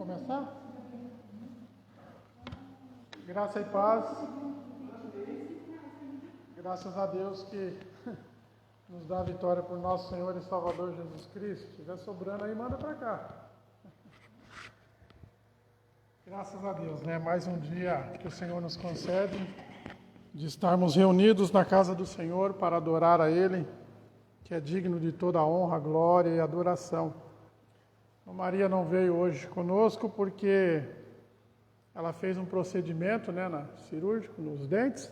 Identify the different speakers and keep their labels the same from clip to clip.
Speaker 1: Começar? Graça e paz. Graças a Deus que nos dá a vitória por nosso Senhor e Salvador Jesus Cristo. Se estiver sobrando aí, manda para cá. Graças a Deus, né? Mais um dia que o Senhor nos concede de estarmos reunidos na casa do Senhor para adorar a Ele, que é digno de toda a honra, glória e adoração. A Maria não veio hoje conosco porque ela fez um procedimento, cirúrgico nos dentes,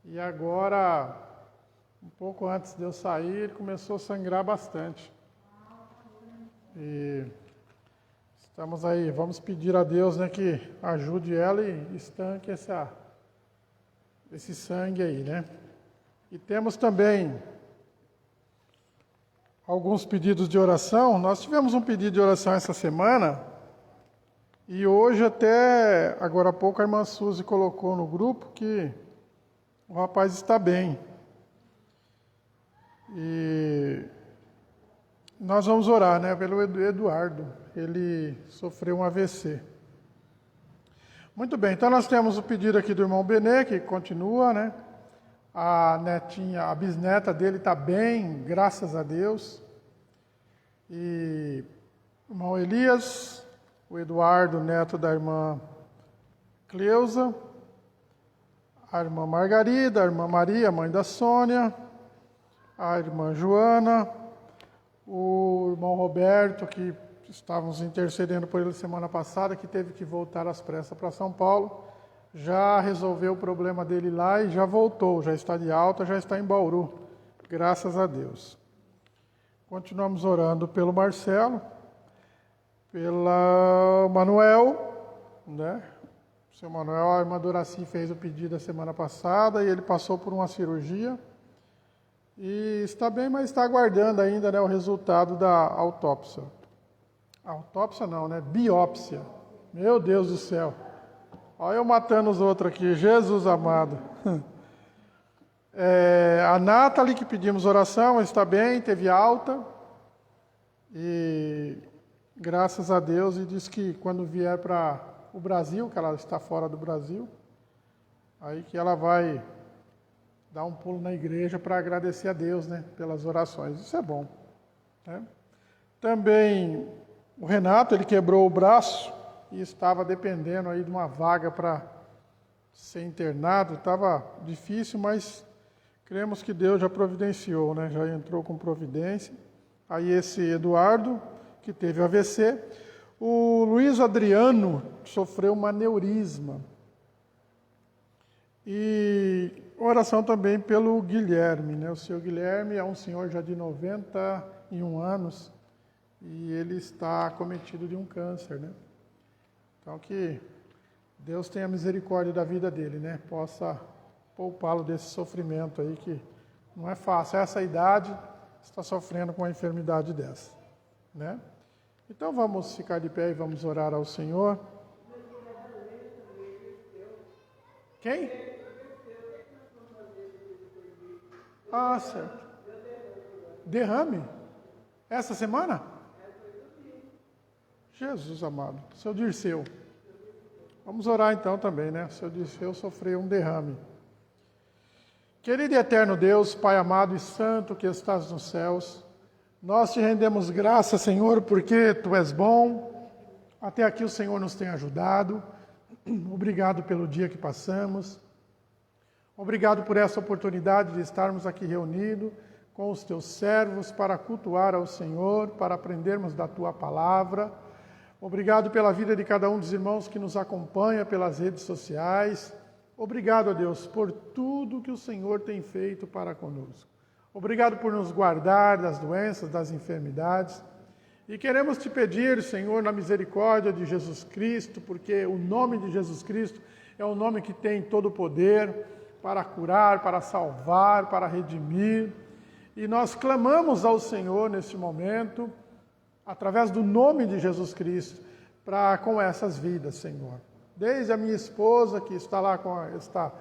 Speaker 1: e agora, um pouco antes de eu sair, ele começou a sangrar bastante. E estamos aí, vamos pedir a Deus, que ajude ela e estanque esse sangue aí, E temos também alguns pedidos de oração. Nós tivemos um pedido de oração essa semana, e hoje até, agora há pouco, a irmã Suzy colocou no grupo que o rapaz está bem. E nós vamos orar, pelo Eduardo. Ele sofreu um AVC. Muito bem, então nós temos o pedido aqui do irmão Benê, que continua, A netinha, a bisneta dele está bem, graças a Deus. E o irmão Elias, o Eduardo, neto da irmã Cleusa, a irmã Margarida, a irmã Maria, mãe da Sônia, a irmã Joana, o irmão Roberto, que estávamos intercedendo por ele semana passada, que teve que voltar às pressas para São Paulo, já resolveu o problema dele lá e já voltou, já está de alta, já está em Bauru, graças a Deus. Continuamos orando pelo Marcelo, pela Manuel, O seu Manuel, a irmã Doraci fez o pedido a semana passada e ele passou por uma cirurgia e está bem, mas está aguardando ainda, o resultado da autópsia. Autópsia não, biópsia. Meu Deus do céu. Olha eu matando os outros aqui, Jesus amado. A Nathalie, que pedimos oração, está bem, teve alta. E graças a Deus, e diz que quando vier para o Brasil, que ela está fora do Brasil, aí que ela vai dar um pulo na igreja para agradecer a Deus, pelas orações. Isso é bom. Também o Renato, ele quebrou o braço e estava dependendo aí de uma vaga para ser internado. Estava difícil, mas cremos que Deus já providenciou, já entrou com providência. Aí esse Eduardo, que teve AVC. O Luiz Adriano sofreu um aneurisma. E oração também pelo Guilherme, O senhor Guilherme é um senhor já de 91 anos e ele está acometido de um câncer, Então que Deus tenha misericórdia da vida dele, Possa poupá-lo desse sofrimento aí que não é fácil. Essa idade está sofrendo com uma enfermidade dessa, Então vamos ficar de pé e vamos orar ao Senhor. Quem? Ah, certo. Derrame? Essa semana? Jesus amado. Seu Dirceu. Vamos orar então também, Seu Dirceu sofreu um derrame. Querido e eterno Deus, Pai amado e santo que estás nos céus, nós te rendemos graça, Senhor, porque Tu és bom. Até aqui o Senhor nos tem ajudado. Obrigado pelo dia que passamos. Obrigado por essa oportunidade de estarmos aqui reunidos com os Teus servos para cultuar ao Senhor, para aprendermos da Tua palavra. Obrigado pela vida de cada um dos irmãos que nos acompanha pelas redes sociais. Obrigado, a Deus, por tudo que o Senhor tem feito para conosco. Obrigado por nos guardar das doenças, das enfermidades. E queremos te pedir, Senhor, na misericórdia de Jesus Cristo, porque o nome de Jesus Cristo é um nome que tem todo o poder para curar, para salvar, para redimir. E nós clamamos ao Senhor neste momento, através do nome de Jesus Cristo, com essas vidas, Senhor. Desde a minha esposa, que está lá está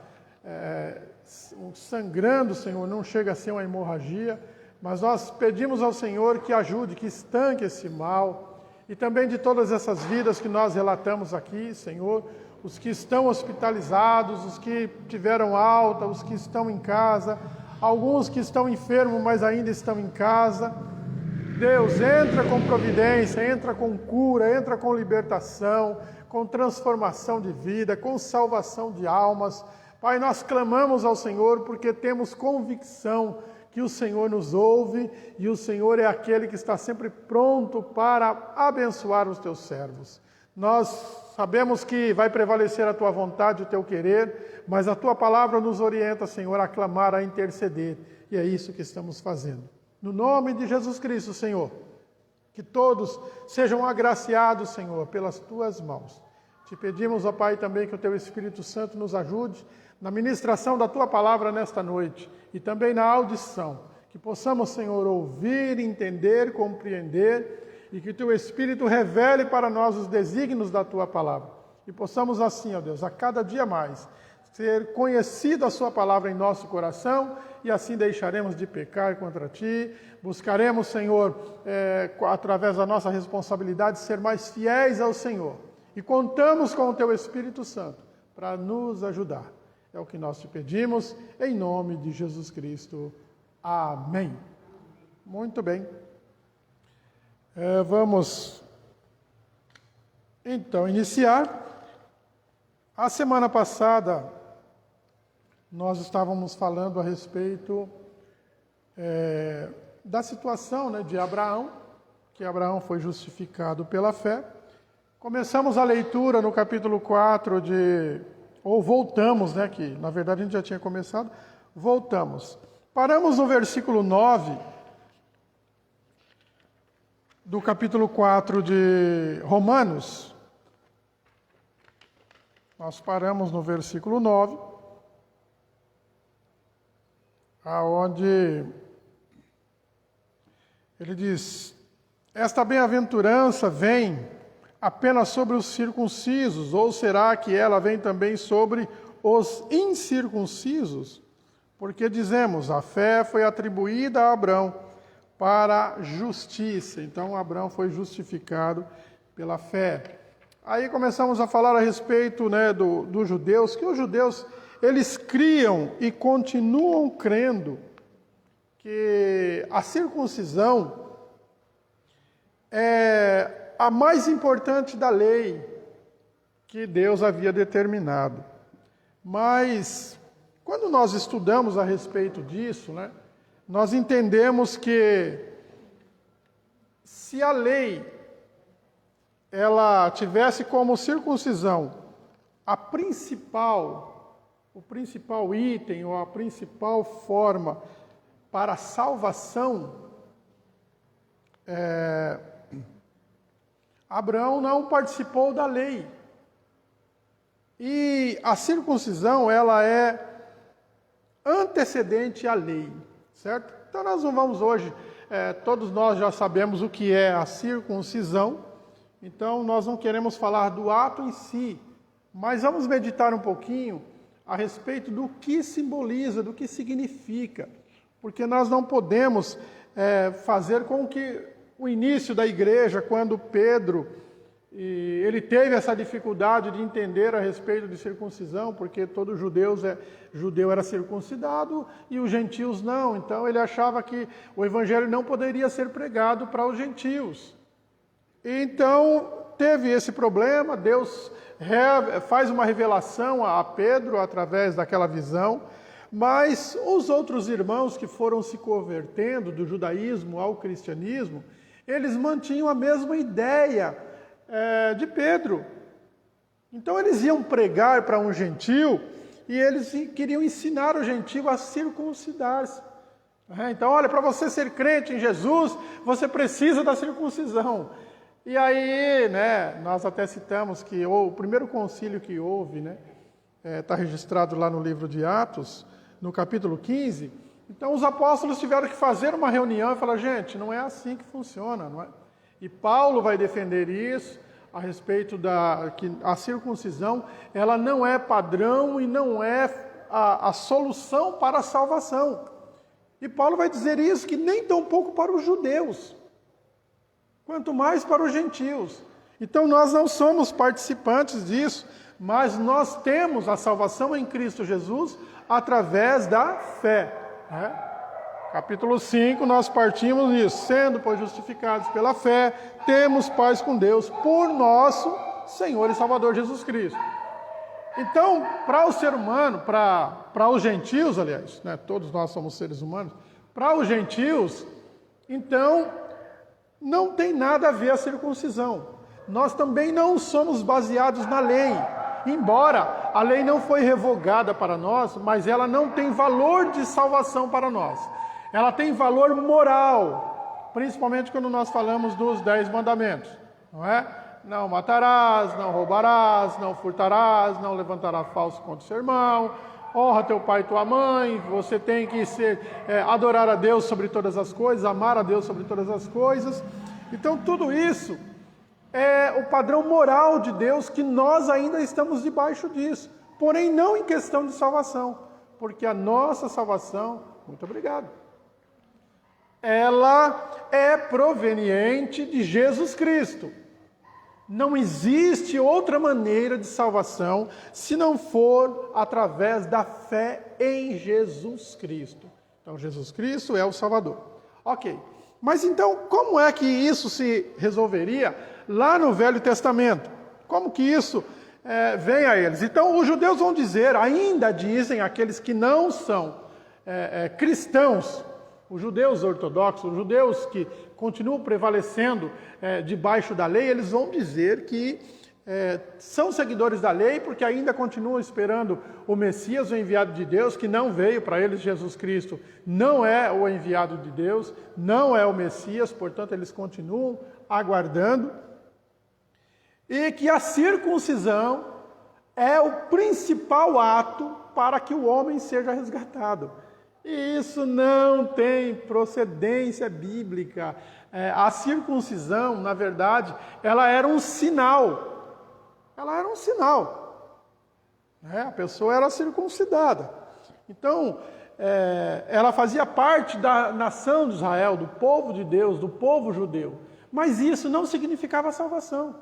Speaker 1: sangrando, Senhor, não chega a ser uma hemorragia, mas nós pedimos ao Senhor que ajude, que estanque esse mal e também de todas essas vidas que nós relatamos aqui, Senhor, os que estão hospitalizados, os que tiveram alta, os que estão em casa, alguns que estão enfermos, mas ainda estão em casa. Deus, entra com providência, entra com cura, entra com libertação, com transformação de vida, com salvação de almas. Pai, nós clamamos ao Senhor porque temos convicção que o Senhor nos ouve e o Senhor é aquele que está sempre pronto para abençoar os teus servos. Nós sabemos que vai prevalecer a tua vontade, o teu querer, mas a tua palavra nos orienta, Senhor, a clamar, a interceder, e é isso que estamos fazendo. No nome de Jesus Cristo, Senhor, que todos sejam agraciados, Senhor, pelas tuas mãos. Te pedimos, ó Pai, também que o teu Espírito Santo nos ajude na ministração da tua palavra nesta noite e também na audição, que possamos, Senhor, ouvir, entender, compreender e que o teu Espírito revele para nós os desígnios da tua palavra. E possamos assim, ó Deus, a cada dia mais ser conhecida a sua palavra em nosso coração e assim deixaremos de pecar contra ti, buscaremos, Senhor, através da nossa responsabilidade, ser mais fiéis ao Senhor e contamos com o teu Espírito Santo para nos ajudar. É o que nós te pedimos, em nome de Jesus Cristo. Amém. Muito bem. Vamos, então, iniciar. A semana passada, nós estávamos falando a respeito da situação, né, de Abraão, que Abraão foi justificado pela fé. Começamos a leitura no capítulo 4 ou voltamos, né, que na verdade a gente já tinha começado, voltamos. Paramos no versículo 9 do capítulo 4 de Romanos. Nós paramos no versículo 9, aonde ele diz: esta bem-aventurança vem apenas sobre os circuncisos, ou será que ela vem também sobre os incircuncisos? Porque dizemos, a fé foi atribuída a Abraão para justiça. Então, Abraão foi justificado pela fé. Aí começamos a falar a respeito, né, dos judeus, que os judeus, eles criam e continuam crendo que a circuncisão é a mais importante da lei que Deus havia determinado. Mas, quando nós estudamos a respeito disso, né, nós entendemos que se a lei ela tivesse como circuncisão o principal item ou a principal forma para a salvação, Abraão não participou da lei. E a circuncisão, ela é antecedente à lei, certo? Então nós não vamos hoje, todos nós já sabemos o que é a circuncisão, então nós não queremos falar do ato em si, mas vamos meditar um pouquinho a respeito do que simboliza, do que significa, porque nós não podemos fazer com que o início da igreja, quando Pedro, ele teve essa dificuldade de entender a respeito de circuncisão, porque todo judeu era circuncidado e os gentios não. Então ele achava que o evangelho não poderia ser pregado para os gentios. Então teve esse problema, Deus faz uma revelação a Pedro através daquela visão, mas os outros irmãos que foram se convertendo do judaísmo ao cristianismo, eles mantinham a mesma ideia de Pedro. Então eles iam pregar para um gentio e eles queriam ensinar o gentio a circuncidar-se. Então, olha, para você ser crente em Jesus, você precisa da circuncisão. E aí, né, nós até citamos que o primeiro concílio que houve, né, está registrado lá no livro de Atos, no capítulo 15. Então os apóstolos tiveram que fazer uma reunião e falar, gente, não é assim que funciona, não é? E Paulo vai defender isso a respeito que a circuncisão, ela não é padrão e não é a solução para a salvação. E Paulo vai dizer isso, que nem tão pouco para os judeus. quanto mais para os gentios. Então nós não somos participantes disso, mas nós temos a salvação em Cristo Jesus através da fé. Capítulo 5, nós partimos disso. Sendo, pois, justificados pela fé, temos paz com Deus por nosso Senhor e Salvador Jesus Cristo. Então, para o ser humano, para os gentios, aliás, né, todos nós somos seres humanos, para os gentios, então, não tem nada a ver a circuncisão. Nós também não somos baseados na lei. Embora a lei não foi revogada para nós, mas ela não tem valor de salvação para nós. Ela tem valor moral, principalmente quando nós falamos dos 10 mandamentos, não é? Não matarás, não roubarás, não furtarás, não levantarás falso contra o seu irmão, honra teu pai e tua mãe, você tem que adorar a Deus sobre todas as coisas, amar a Deus sobre todas as coisas. Então tudo isso é o padrão moral de Deus, que nós ainda estamos debaixo disso, porém não em questão de salvação, porque a nossa salvação, muito obrigado, ela é proveniente de Jesus Cristo. Não existe outra maneira de salvação se não for através da fé em Jesus Cristo. Então, Jesus Cristo é o Salvador. Ok, mas então, como é que isso se resolveria lá no Velho Testamento? Como que isso vem a eles? Então, os judeus vão dizer, ainda dizem aqueles que não são cristãos, os judeus ortodoxos, os judeus que continuam prevalecendo debaixo da lei, eles vão dizer que são seguidores da lei porque ainda continuam esperando o Messias, o enviado de Deus, que não veio para eles. Jesus Cristo não é o enviado de Deus, não é o Messias, portanto eles continuam aguardando. E que a circuncisão é o principal ato para que o homem seja resgatado. E isso não tem procedência bíblica. A circuncisão, na verdade, ela era um sinal. Ela era um sinal. A pessoa era circuncidada. Então, ela fazia parte da nação de Israel, do povo de Deus, do povo judeu. Mas isso não significava salvação.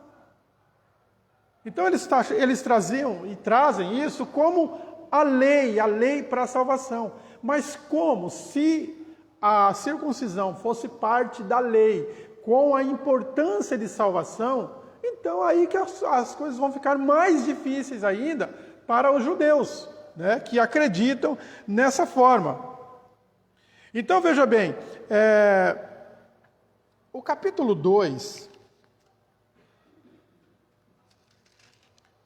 Speaker 1: Então, eles traziam e trazem isso como a lei para a salvação. Mas como se a circuncisão fosse parte da lei, com a importância de salvação, então aí que as coisas vão ficar mais difíceis ainda para os judeus, né, que acreditam nessa forma. Então veja bem, o capítulo 2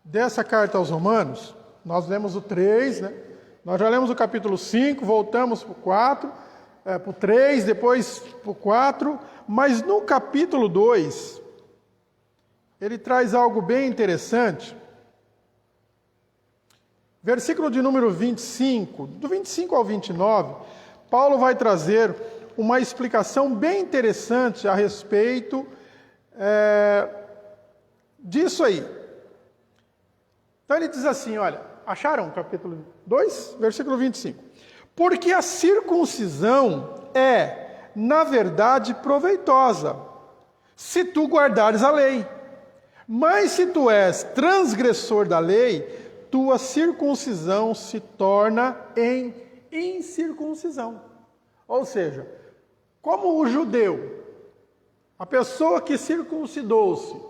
Speaker 1: dessa carta aos Romanos, nós lemos o 3, né? Nós já lemos o capítulo 5, voltamos para o 4, para o 3, depois para o 4, mas no capítulo 2, ele traz algo bem interessante. Versículo de número 25, do 25 ao 29, Paulo vai trazer uma explicação bem interessante a respeito disso aí. Então ele diz assim, olha, acharam o capítulo 2, versículo 25. Porque a circuncisão é, na verdade, proveitosa, se tu guardares a lei. Mas se tu és transgressor da lei, tua circuncisão se torna em incircuncisão. Ou seja, como o judeu, a pessoa que circuncidou-se,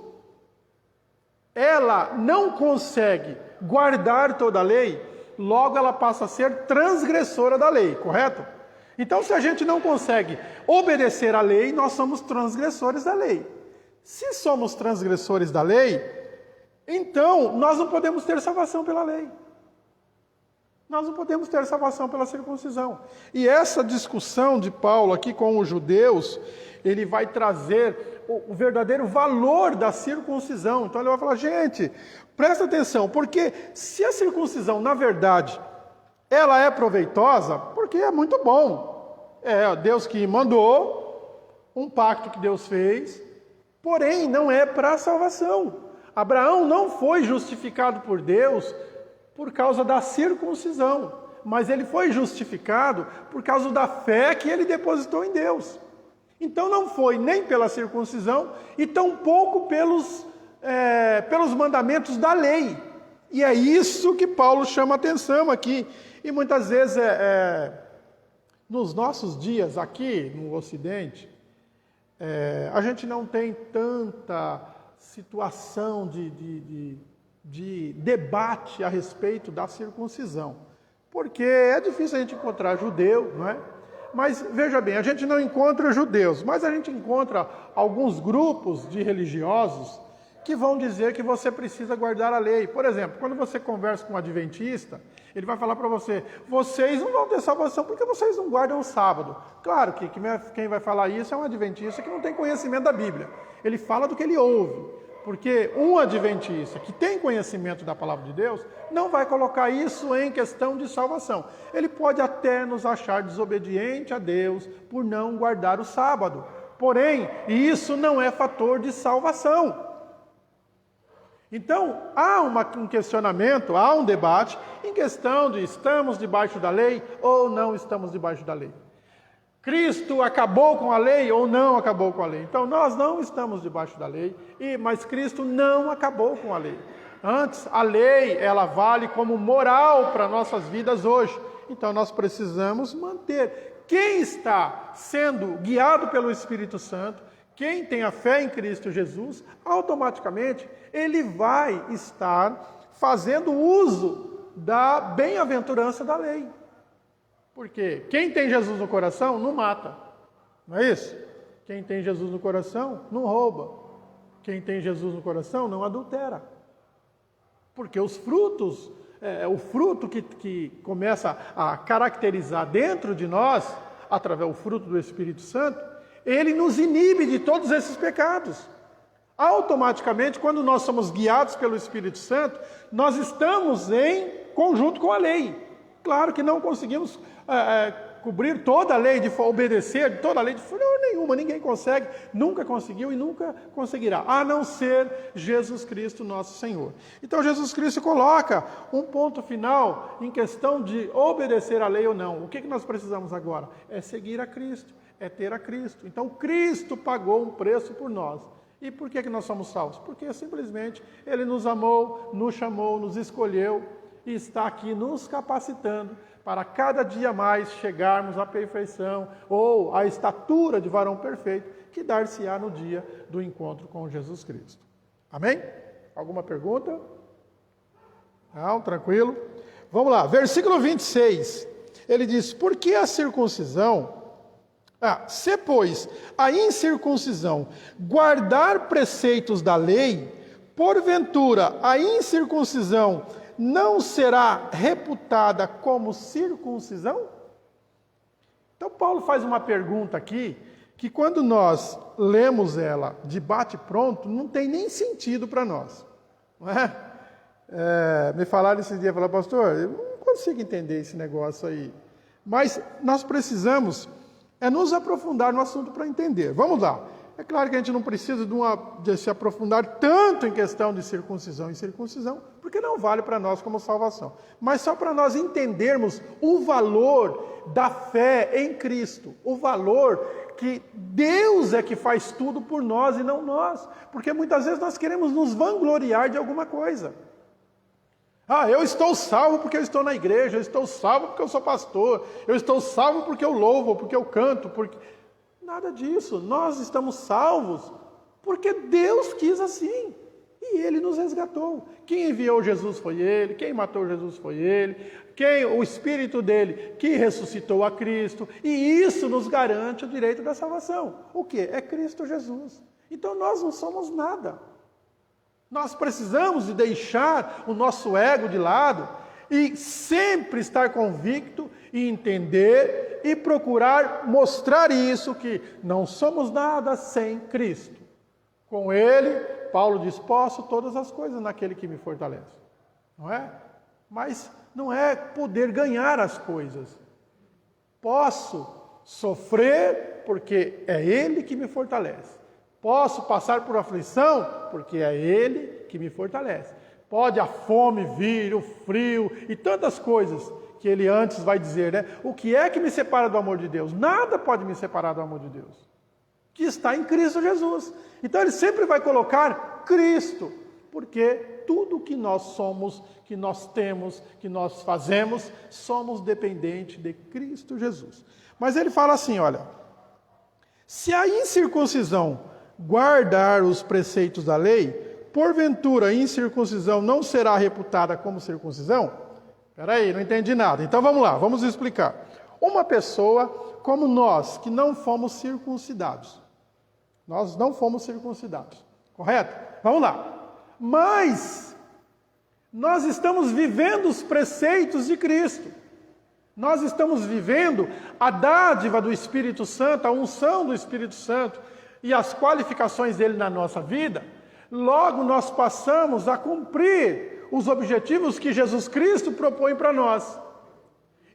Speaker 1: ela não consegue guardar toda a lei, logo ela passa a ser transgressora da lei, correto? Então, se a gente não consegue obedecer à lei, nós somos transgressores da lei. Se somos transgressores da lei, então nós não podemos ter salvação pela lei. Nós não podemos ter salvação pela circuncisão. E essa discussão de Paulo aqui com os judeus, ele vai trazer o verdadeiro valor da circuncisão. Então ele vai falar, gente, presta atenção, porque se a circuncisão, na verdade, ela é proveitosa, porque é muito bom. É Deus que mandou, um pacto que Deus fez, porém não é para a salvação. Abraão não foi justificado por Deus por causa da circuncisão, mas ele foi justificado por causa da fé que ele depositou em Deus. Então não foi nem pela circuncisão e tampouco pelos mandamentos da lei. E é isso que Paulo chama atenção aqui. E muitas vezes, nos nossos dias aqui no Ocidente, a gente não tem tanta situação de debate a respeito da circuncisão. Porque é difícil a gente encontrar judeu, não é? Mas veja bem, a gente não encontra judeus, mas a gente encontra alguns grupos de religiosos que vão dizer que você precisa guardar a lei. Por exemplo, quando você conversa com um adventista, ele vai falar para você, vocês não vão ter salvação porque vocês não guardam o sábado. Claro que quem vai falar isso é um adventista que não tem conhecimento da Bíblia. Ele fala do que ele ouve. Porque um adventista que tem conhecimento da palavra de Deus não vai colocar isso em questão de salvação. Ele pode até nos achar desobediente a Deus por não guardar o sábado. Porém, isso não é fator de salvação. Então, há um questionamento, há um debate em questão de estamos debaixo da lei ou não estamos debaixo da lei. Cristo acabou com a lei ou não acabou com a lei? Então, nós não estamos debaixo da lei, mas Cristo não acabou com a lei. Antes, a lei, ela vale como moral para nossas vidas hoje. Então, nós precisamos manter. Quem está sendo guiado pelo Espírito Santo, quem tem a fé em Cristo Jesus, automaticamente, ele vai estar fazendo uso da bem-aventurança da lei. Porque quem tem Jesus no coração não mata, não é isso? Quem tem Jesus no coração não rouba. Quem tem Jesus no coração não adultera. Porque os frutos, o fruto que começa a caracterizar dentro de nós, através do fruto do Espírito Santo, ele nos inibe de todos esses pecados. Automaticamente, quando nós somos guiados pelo Espírito Santo, nós estamos em conjunto com a lei. Claro que não conseguimos cobrir toda a lei, de obedecer toda a lei de forma nenhuma, ninguém consegue, nunca conseguiu e nunca conseguirá, a não ser Jesus Cristo nosso Senhor. Então Jesus Cristo coloca um ponto final em questão de obedecer a lei ou não. O que nós precisamos agora? É seguir a Cristo, é ter a Cristo. Então Cristo pagou um preço por nós. E por que nós somos salvos? Porque simplesmente Ele nos amou, nos chamou, nos escolheu e está aqui nos capacitando para cada dia mais chegarmos à perfeição ou à estatura de varão perfeito que dar-se-á no dia do encontro com Jesus Cristo. Amém? Alguma pergunta? Não, tranquilo. Vamos lá, versículo 26. Ele diz, por que a circuncisão... se, pois, a incircuncisão guardar preceitos da lei, porventura a incircuncisão não será reputada como circuncisão? Então Paulo faz uma pergunta aqui, que quando nós lemos ela de bate-pronto, não tem nem sentido para nós. Não é? Me falaram esse dia, falaram, pastor, eu não consigo entender esse negócio aí. Mas nós precisamos nos aprofundar no assunto para entender. Vamos lá. É claro que a gente não precisa de se aprofundar tanto em questão de circuncisão e circuncisão, porque não vale para nós como salvação. Mas só para nós entendermos o valor da fé em Cristo, o valor que Deus é que faz tudo por nós e não nós. Porque muitas vezes nós queremos nos vangloriar de alguma coisa. Eu estou salvo porque eu estou na igreja, eu estou salvo porque eu sou pastor, eu estou salvo porque eu louvo, porque eu canto, porque... Nada disso, nós estamos salvos porque Deus quis assim e Ele nos resgatou. Quem enviou Jesus foi Ele, quem matou Jesus foi Ele, o Espírito dele que ressuscitou a Cristo, e isso nos garante o direito da salvação. O que? É Cristo Jesus. Então nós não somos nada. Nós precisamos de deixar o nosso ego de lado e sempre estar convicto e entender e procurar mostrar isso, que não somos nada sem Cristo. Com Ele, Paulo diz, posso todas as coisas naquele que me fortalece. Não é? Mas não é poder ganhar as coisas. Posso sofrer porque é Ele que me fortalece. Posso passar por aflição porque é Ele que me fortalece. Pode a fome vir, o frio e tantas coisas que ele antes vai dizer, né? O que é que me separa do amor de Deus? Nada pode me separar do amor de Deus. que está em Cristo Jesus. Então ele sempre vai colocar Cristo, porque tudo que nós somos, que nós temos, que nós fazemos, somos dependentes de Cristo Jesus. Mas ele fala assim, olha, se a incircuncisão guardar os preceitos da lei, porventura a incircuncisão não será reputada como circuncisão? Espera aí, não entendi nada. Então vamos lá, vamos explicar. Uma pessoa como nós, que não fomos circuncidados. Nós não fomos circuncidados, correto? Vamos lá. Mas nós estamos vivendo os preceitos de Cristo. Nós estamos vivendo a dádiva do Espírito Santo, a unção do Espírito Santo e as qualificações dele na nossa vida. Logo nós passamos a cumprir os objetivos que Jesus Cristo propõe para nós.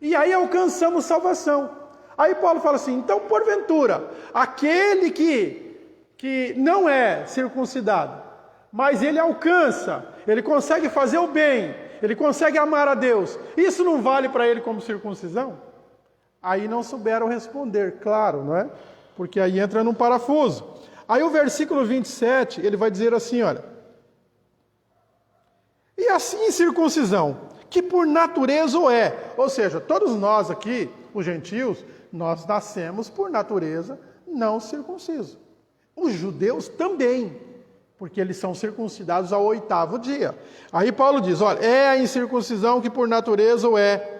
Speaker 1: E aí alcançamos salvação. Aí Paulo fala assim, então porventura, aquele que não é circuncidado, mas ele alcança, ele consegue fazer o bem, ele consegue amar a Deus, isso não vale para ele como circuncisão? Aí não souberam responder, claro, não é? Porque aí entra num parafuso. Aí o versículo 27, ele vai dizer assim, olha, e assim circuncisão, que por natureza o é, ou seja, todos nós aqui, os gentios, nós nascemos por natureza não circuncisos. Os judeus também, porque eles são circuncidados ao 8º dia. Aí Paulo diz, olha, é a incircuncisão que por natureza o é.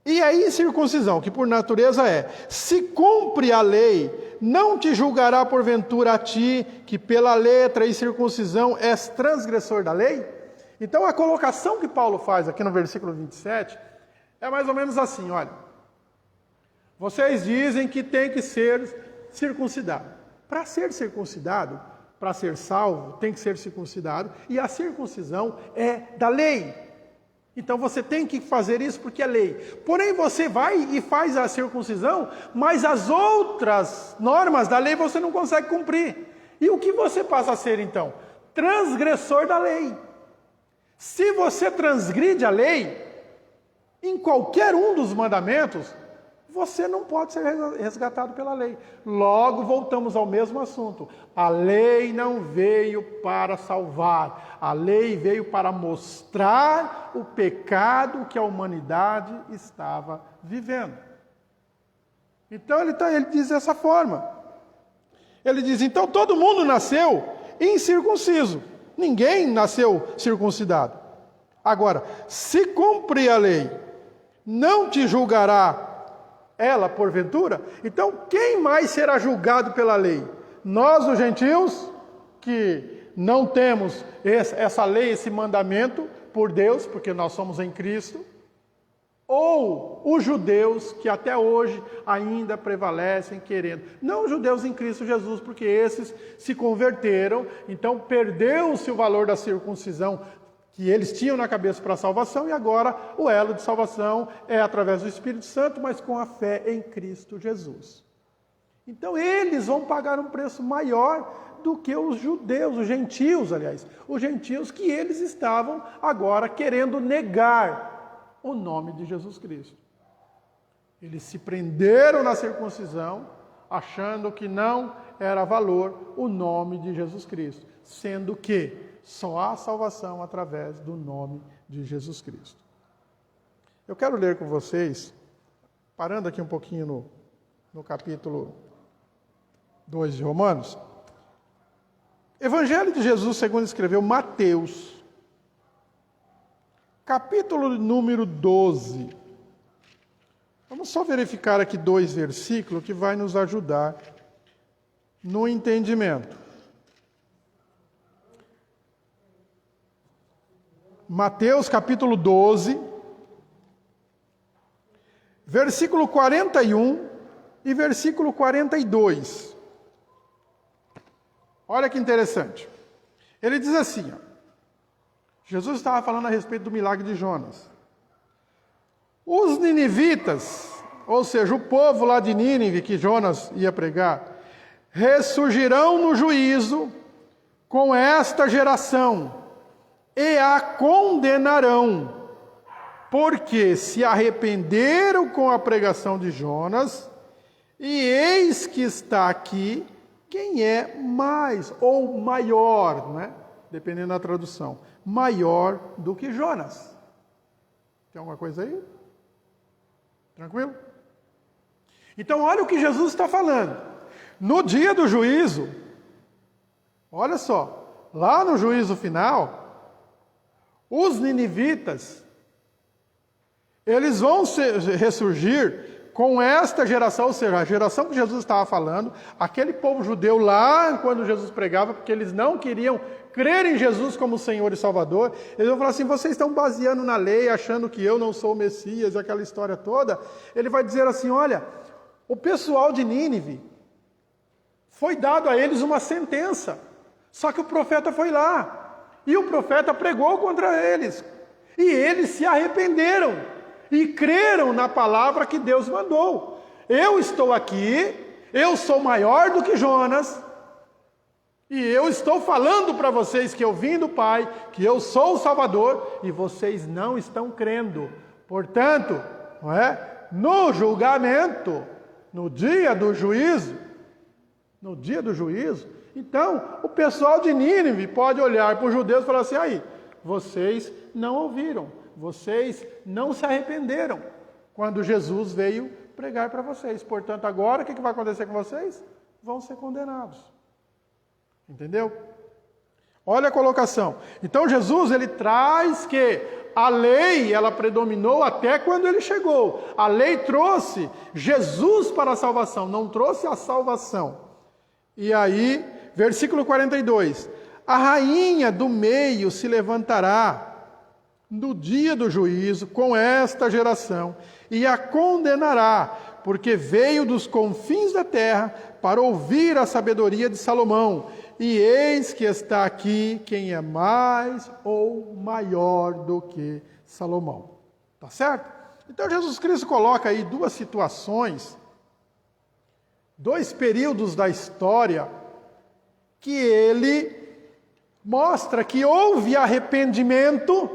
Speaker 1: E a incircuncisão que por natureza é, se cumpre a lei, não te julgará porventura a ti, que pela letra e circuncisão és transgressor da lei? Então a colocação que Paulo faz aqui no versículo 27, é mais ou menos assim, olha, vocês dizem que tem que ser circuncidado. Para ser circuncidado, para ser salvo, tem que ser circuncidado, e a circuncisão é da lei. Então você tem que fazer isso porque é lei. Porém você vai e faz a circuncisão, mas as outras normas da lei você não consegue cumprir. E o que você passa a ser então? Transgressor da lei. Se você transgride a lei, em qualquer um dos mandamentos, você não pode ser resgatado pela lei. Logo, voltamos ao mesmo assunto. A lei não veio para salvar. A lei veio para mostrar o pecado que a humanidade estava vivendo. Então, ele diz dessa forma. Ele diz, então todo mundo nasceu incircunciso. Ninguém nasceu circuncidado. Agora, se cumprir a lei, não te julgará ela, porventura? Então, quem mais será julgado pela lei? Nós, os gentios, que não temos essa lei, esse mandamento por Deus, porque nós somos em Cristo, ou os judeus, que até hoje ainda prevalecem querendo. Não os judeus em Cristo Jesus, porque esses se converteram, então perdeu-se o valor da circuncisão que eles tinham na cabeça para a salvação, e agora o elo de salvação é através do Espírito Santo, mas com a fé em Cristo Jesus. Então eles vão pagar um preço maior do que os judeus, os gentios, aliás, os gentios que eles estavam agora querendo negar o nome de Jesus Cristo. Eles se prenderam na circuncisão, achando que não era valor o nome de Jesus Cristo, sendo que só há salvação através do nome de Jesus Cristo. Eu quero ler com vocês, parando aqui um pouquinho no capítulo 2 de Romanos, Evangelho de Jesus segundo escreveu Mateus, capítulo número 12. Vamos só verificar aqui 2 versículos que vai nos ajudar no entendimento. Mateus capítulo 12, versículo 41 e versículo 42. Olha que interessante. Ele diz assim, ó, Jesus estava falando a respeito do milagre de Jonas. Os ninivitas, ou seja, o povo lá de Nínive que Jonas ia pregar, ressurgirão no juízo com esta geração e a condenarão, porque se arrependeram com a pregação de Jonas, E eis que está aqui quem é mais ou maior, né? Dependendo da tradução, maior do que Jonas. Tem alguma coisa aí? Tranquilo? Então olha o que Jesus está falando. No dia do juízo, olha só, lá no juízo final, os ninivitas, eles vão ressurgir com esta geração, ou seja, a geração que Jesus estava falando, aquele povo judeu lá, quando Jesus pregava, porque eles não queriam crer em Jesus como Senhor e Salvador, eles vão falar assim, vocês estão baseando na lei, achando que eu não sou o Messias, aquela história toda. Ele vai dizer assim, olha, o pessoal de Nínive, foi dado a eles uma sentença, só que o profeta foi lá, e o profeta pregou contra eles, e eles se arrependeram, e creram na palavra que Deus mandou. Eu estou aqui, eu sou maior do que Jonas, e eu estou falando para vocês que eu vim do Pai, que eu sou o Salvador, e vocês não estão crendo. Portanto, não é? No julgamento, no dia do juízo, então o pessoal de Nínive pode olhar para os judeus e falar assim, aí, vocês não ouviram, vocês não se arrependeram quando Jesus veio pregar para vocês. Portanto, agora o que vai acontecer com vocês? Vão ser condenados. Entendeu? Olha a colocação. Então Jesus, ele traz que a lei, ela predominou até quando ele chegou. A lei trouxe Jesus para a salvação, não trouxe a salvação. E aí, versículo 42. A rainha do meio se levantará no dia do juízo com esta geração e a condenará, porque veio dos confins da terra para ouvir a sabedoria de Salomão. E eis que está aqui quem é mais ou maior do que Salomão. Tá certo? Então Jesus Cristo coloca aí duas situações, dois períodos da história, que ele mostra que houve arrependimento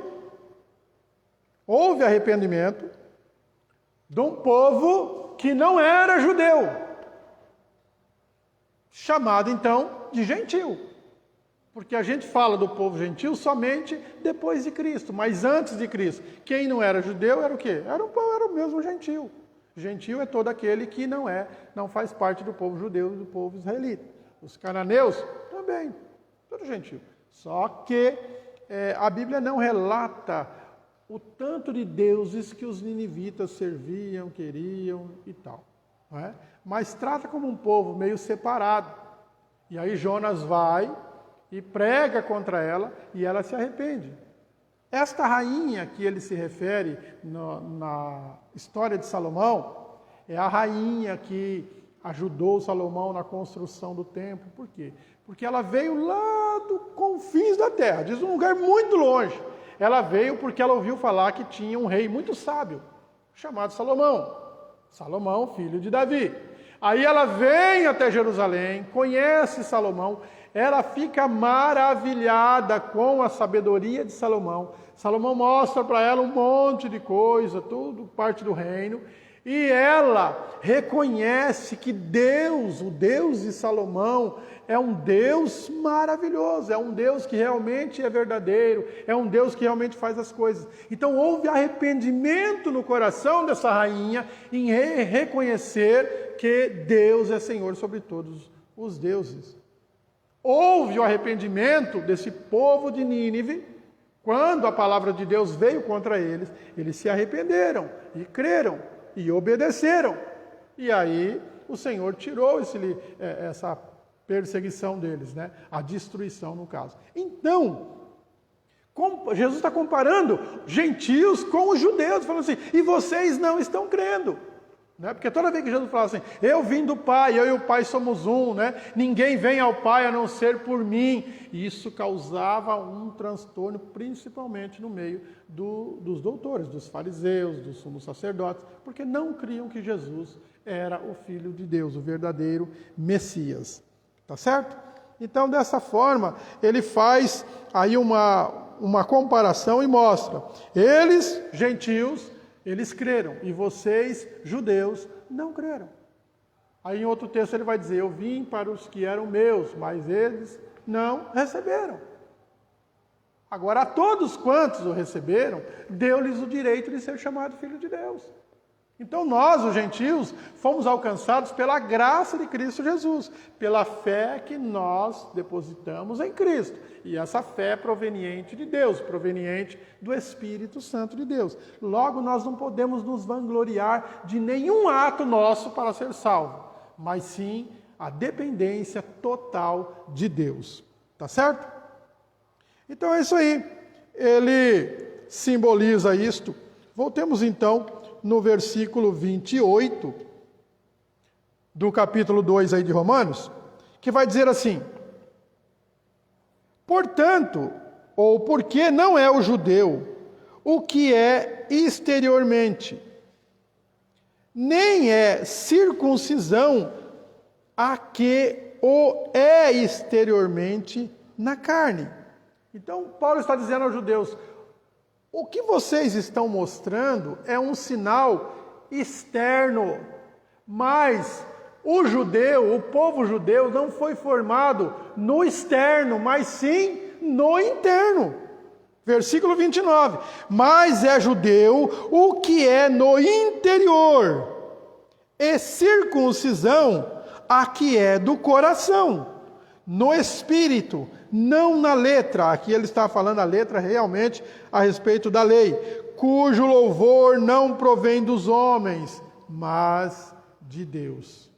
Speaker 1: de um povo que não era judeu, chamado então de gentil, porque a gente fala do povo gentil somente depois de Cristo, mas antes de Cristo, quem não era judeu era o quê? Era o mesmo gentil. Gentil é todo aquele que não faz parte do povo judeu e do povo israelita. Os cananeus também, todo gentil. Só que a Bíblia não relata o tanto de deuses que os ninivitas serviam, queriam e tal. Não é? Mas trata como um povo meio separado. E aí Jonas vai e prega contra ela e ela se arrepende. Esta rainha que ele se refere na história de Salomão, é a rainha que ajudou Salomão na construção do templo. Por quê? Porque ela veio lá do confins da terra, diz um lugar muito longe. Ela veio porque ela ouviu falar que tinha um rei muito sábio, chamado Salomão. Salomão, filho de Davi. Aí ela vem até Jerusalém, conhece Salomão, ela fica maravilhada com a sabedoria de Salomão. Salomão mostra para ela um monte de coisa, tudo parte do reino, e ela reconhece que Deus, o Deus de Salomão, é um Deus maravilhoso, é um Deus que realmente é verdadeiro, é um Deus que realmente faz as coisas. Então houve arrependimento no coração dessa rainha em reconhecer que Deus é Senhor sobre todos os deuses. Houve o arrependimento desse povo de Nínive, quando a palavra de Deus veio contra eles, eles se arrependeram e creram e obedeceram. E aí o Senhor tirou essa perseguição deles, né? A destruição no caso. Então, Jesus está comparando gentios com os judeus, falando assim, e vocês não estão crendo. Né? Porque toda vez que Jesus fala assim, eu vim do Pai, eu e o Pai somos um, né? Ninguém vem ao Pai a não ser por mim. E isso causava um transtorno, principalmente no meio dos doutores, dos fariseus, dos sumos sacerdotes, porque não criam que Jesus era o Filho de Deus, o verdadeiro Messias. Tá certo? Então, dessa forma, ele faz aí uma comparação e mostra. Eles, gentios, eles creram, e vocês, judeus, não creram. Aí em outro texto ele vai dizer, eu vim para os que eram meus, mas eles não receberam. Agora, a todos quantos o receberam, deu-lhes o direito de ser chamado filho de Deus. Então nós, os gentios, fomos alcançados pela graça de Cristo Jesus, pela fé que nós depositamos em Cristo. E essa fé é proveniente de Deus, proveniente do Espírito Santo de Deus. Logo, nós não podemos nos vangloriar de nenhum ato nosso para ser salvo, mas sim a dependência total de Deus. Tá certo? Então é isso aí. Ele simboliza isto. Voltemos então no versículo 28 do capítulo 2 aí de Romanos, que vai dizer assim: portanto, ou porque não é o judeu o que é exteriormente, nem é circuncisão a que o é exteriormente na carne. Então, Paulo está dizendo aos judeus, o que vocês estão mostrando é um sinal externo, mas o judeu, o povo judeu, não foi formado no externo, mas sim no interno. Versículo 29. Mas é judeu o que é no interior, e circuncisão a que é do coração, no espírito, não na letra. Aqui ele está falando a letra realmente a respeito da lei, cujo louvor não provém dos homens, mas de Deus.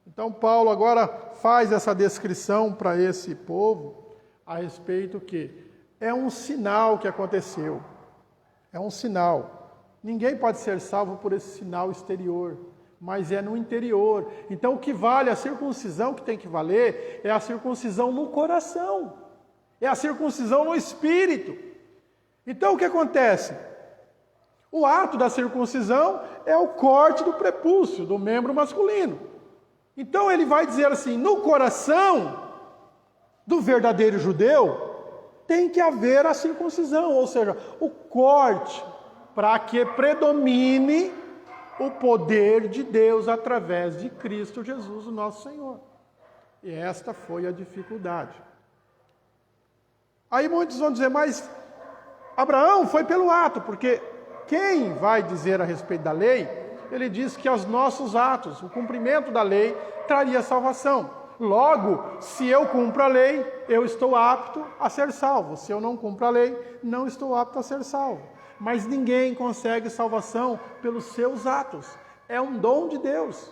Speaker 1: Então Paulo agora faz essa descrição para esse povo a respeito que é um sinal que aconteceu. É um sinal. Ninguém pode ser salvo por esse sinal exterior, mas é no interior. Então o que vale, a circuncisão que tem que valer, é a circuncisão no coração. É a circuncisão no espírito. Então o que acontece? O ato da circuncisão é o corte do prepúcio, do membro masculino. Então ele vai dizer assim, no coração do verdadeiro judeu, tem que haver a circuncisão, ou seja, o corte, para que predomine o poder de Deus através de Cristo Jesus, o nosso Senhor. E esta foi a dificuldade. Aí muitos vão dizer, mas Abraão foi pelo ato, porque quem vai dizer a respeito da lei, ele diz que os nossos atos, o cumprimento da lei, traria salvação. Logo, se eu cumpro a lei, eu estou apto a ser salvo. Se eu não cumpro a lei, não estou apto a ser salvo. Mas ninguém consegue salvação pelos seus atos. É um dom de Deus.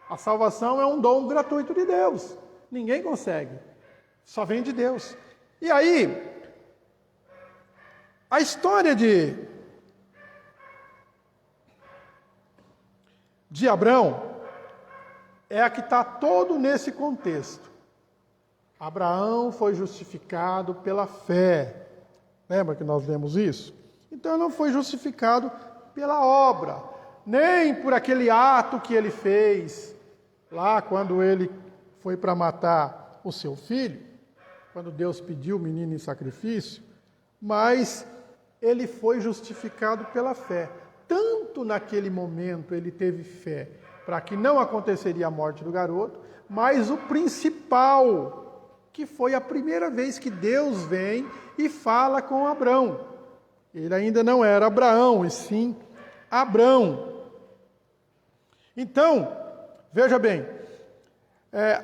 Speaker 1: A salvação é um dom gratuito de Deus. Ninguém consegue. Só vem de Deus. E aí, a história de Abraão é a que está todo nesse contexto. Abraão foi justificado pela fé. Lembra que nós lemos isso? Então não foi justificado pela obra, nem por aquele ato que ele fez lá quando ele foi para matar o seu filho, quando Deus pediu o menino em sacrifício, mas ele foi justificado pela fé. Tanto naquele momento ele teve fé para que não aconteceria a morte do garoto, mas o principal, que foi a primeira vez que Deus vem e fala com Abrão. Ele ainda não era Abraão, e sim Abrão. Então, veja bem,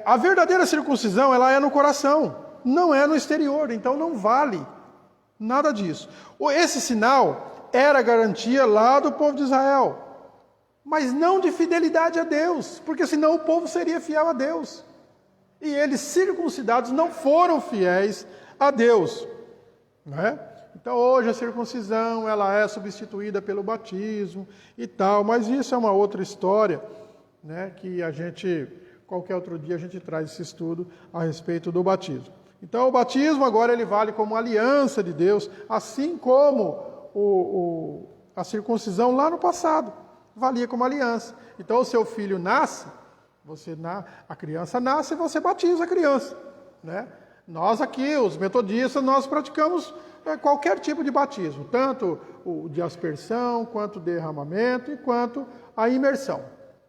Speaker 1: a verdadeira circuncisão, ela é no coração, não é no exterior, então não vale nada disso. Esse sinal era garantia lá do povo de Israel, mas não de fidelidade a Deus, porque senão o povo seria fiel a Deus. E eles, circuncidados, não foram fiéis a Deus. Não é? Então hoje a circuncisão ela é substituída pelo batismo e tal, mas isso é uma outra história, né, que a gente, qualquer outro dia a gente traz esse estudo a respeito do batismo. Então o batismo agora ele vale como aliança de Deus, assim como a circuncisão lá no passado valia como aliança. Então o seu filho nasce, a criança nasce e você batiza a criança, né? Nós aqui, os metodistas, nós praticamos qualquer tipo de batismo, tanto o de aspersão, quanto o derramamento e quanto a imersão.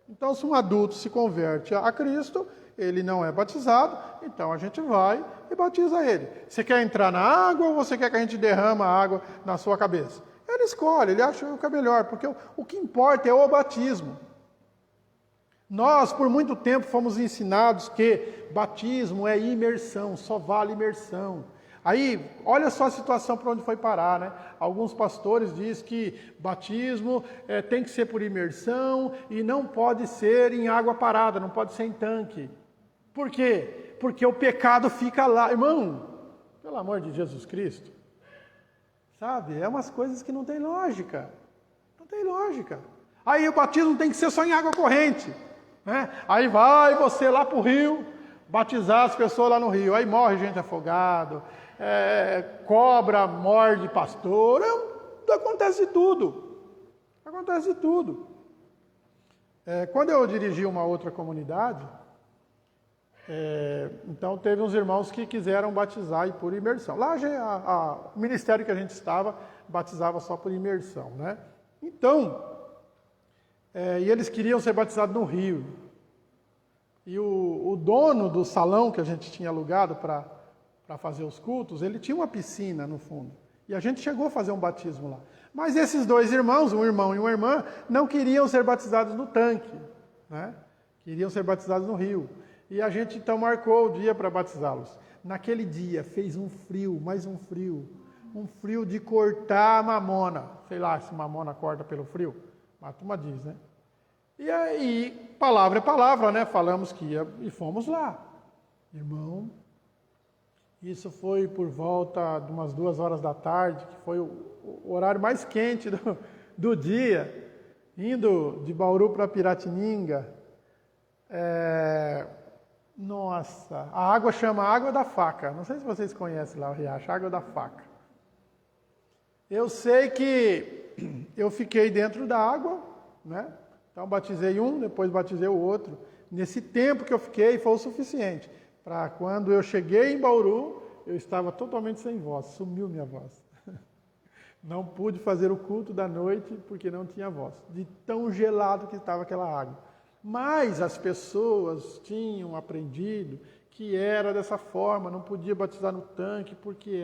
Speaker 1: Então, se um adulto se converte a Cristo, ele não é batizado, então a gente vai e batiza ele. Você quer entrar na água ou você quer que a gente derrama a água na sua cabeça? Ele escolhe, ele acha o que é melhor, porque o que importa é o batismo. Nós, por muito tempo, fomos ensinados que batismo é imersão, só vale imersão. Aí, olha só a situação para onde foi parar, né? Alguns pastores dizem que batismo tem que ser por imersão e não pode ser em água parada, não pode ser em tanque. Por quê? Porque o pecado fica lá. Irmão, pelo amor de Jesus Cristo, sabe? É umas coisas que não tem lógica. Não tem lógica. Aí o batismo tem que ser só em água corrente, né? Aí vai você lá para o rio, batizar as pessoas lá no rio. Aí morre gente afogada, cobra morde pastor, acontece tudo. Acontece tudo. Quando eu dirigi uma outra comunidade, então teve uns irmãos que quiseram batizar e por imersão. Lá o ministério que a gente estava batizava só por imersão, né? Então, e eles queriam ser batizados no rio. E o dono do salão que a gente tinha alugado para fazer os cultos, ele tinha uma piscina no fundo. E a gente chegou a fazer um batismo lá. Mas esses dois irmãos, um irmão e uma irmã, não queriam ser batizados no tanque, né? Queriam ser batizados no rio. E a gente então marcou o dia para batizá-los. Naquele dia fez um frio, mais um frio de cortar a mamona. Sei lá se mamona corta pelo frio, mas a turma diz, né? E aí, palavra é palavra, né? Falamos que ia e fomos lá. Irmão, isso foi por volta de umas 2 horas da tarde, que foi o horário mais quente do dia, indo de Bauru para Piratininga. Nossa, a água chama Água da Faca. Não sei se vocês conhecem lá o riacho, Água da Faca. Eu sei que eu fiquei dentro da água, né? Então batizei um, depois batizei o outro. Nesse tempo que eu fiquei foi o suficiente. Para quando eu cheguei em Bauru, eu estava totalmente sem voz, sumiu minha voz. Não pude fazer o culto da noite porque não tinha voz, de tão gelado que estava aquela água. Mas as pessoas tinham aprendido que era dessa forma, não podia batizar no tanque, porque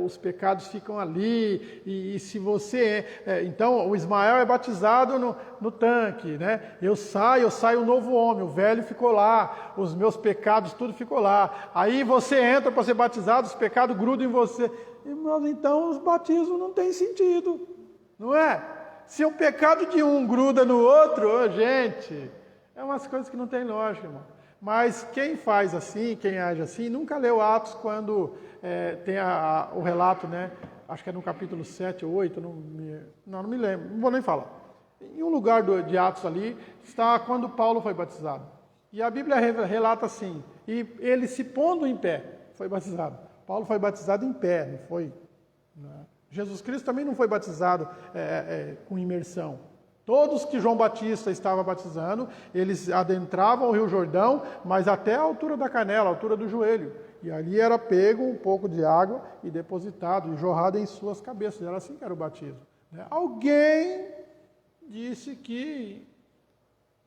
Speaker 1: os pecados ficam ali, e se você... então, o Ismael é batizado no tanque, né? Eu saio um novo homem, o velho ficou lá, os meus pecados, tudo ficou lá. Aí você entra para ser batizado, os pecados grudam em você. Irmãos, então os batismos não têm sentido, não é? Se o pecado de um gruda no outro, gente, é umas coisas que não tem lógica, irmão. Mas quem faz assim, quem age assim, nunca leu Atos quando tem o relato, né? Acho que é no capítulo 7 ou 8, não me lembro, não vou nem falar. Em um lugar de Atos ali, está quando Paulo foi batizado. E a Bíblia relata assim, e ele se pondo em pé, foi batizado. Paulo foi batizado em pé, não foi... Né? Jesus Cristo também não foi batizado com imersão. Todos que João Batista estava batizando, eles adentravam o Rio Jordão, mas até a altura da canela, a altura do joelho. E ali era pego um pouco de água e depositado, e jorrado em suas cabeças. Era assim que era o batismo. Né? Alguém disse que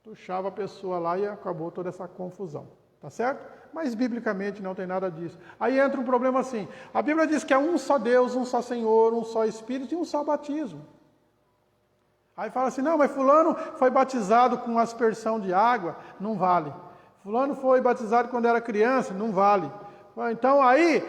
Speaker 1: puxava a pessoa lá e acabou toda essa confusão. Tá certo? Mas biblicamente não tem nada disso. Aí entra um problema assim. A Bíblia diz que é um só Deus, um só Senhor, um só Espírito e um só batismo. Aí fala assim, não, mas fulano foi batizado com aspersão de água, não vale. Fulano foi batizado quando era criança, não vale. Então aí,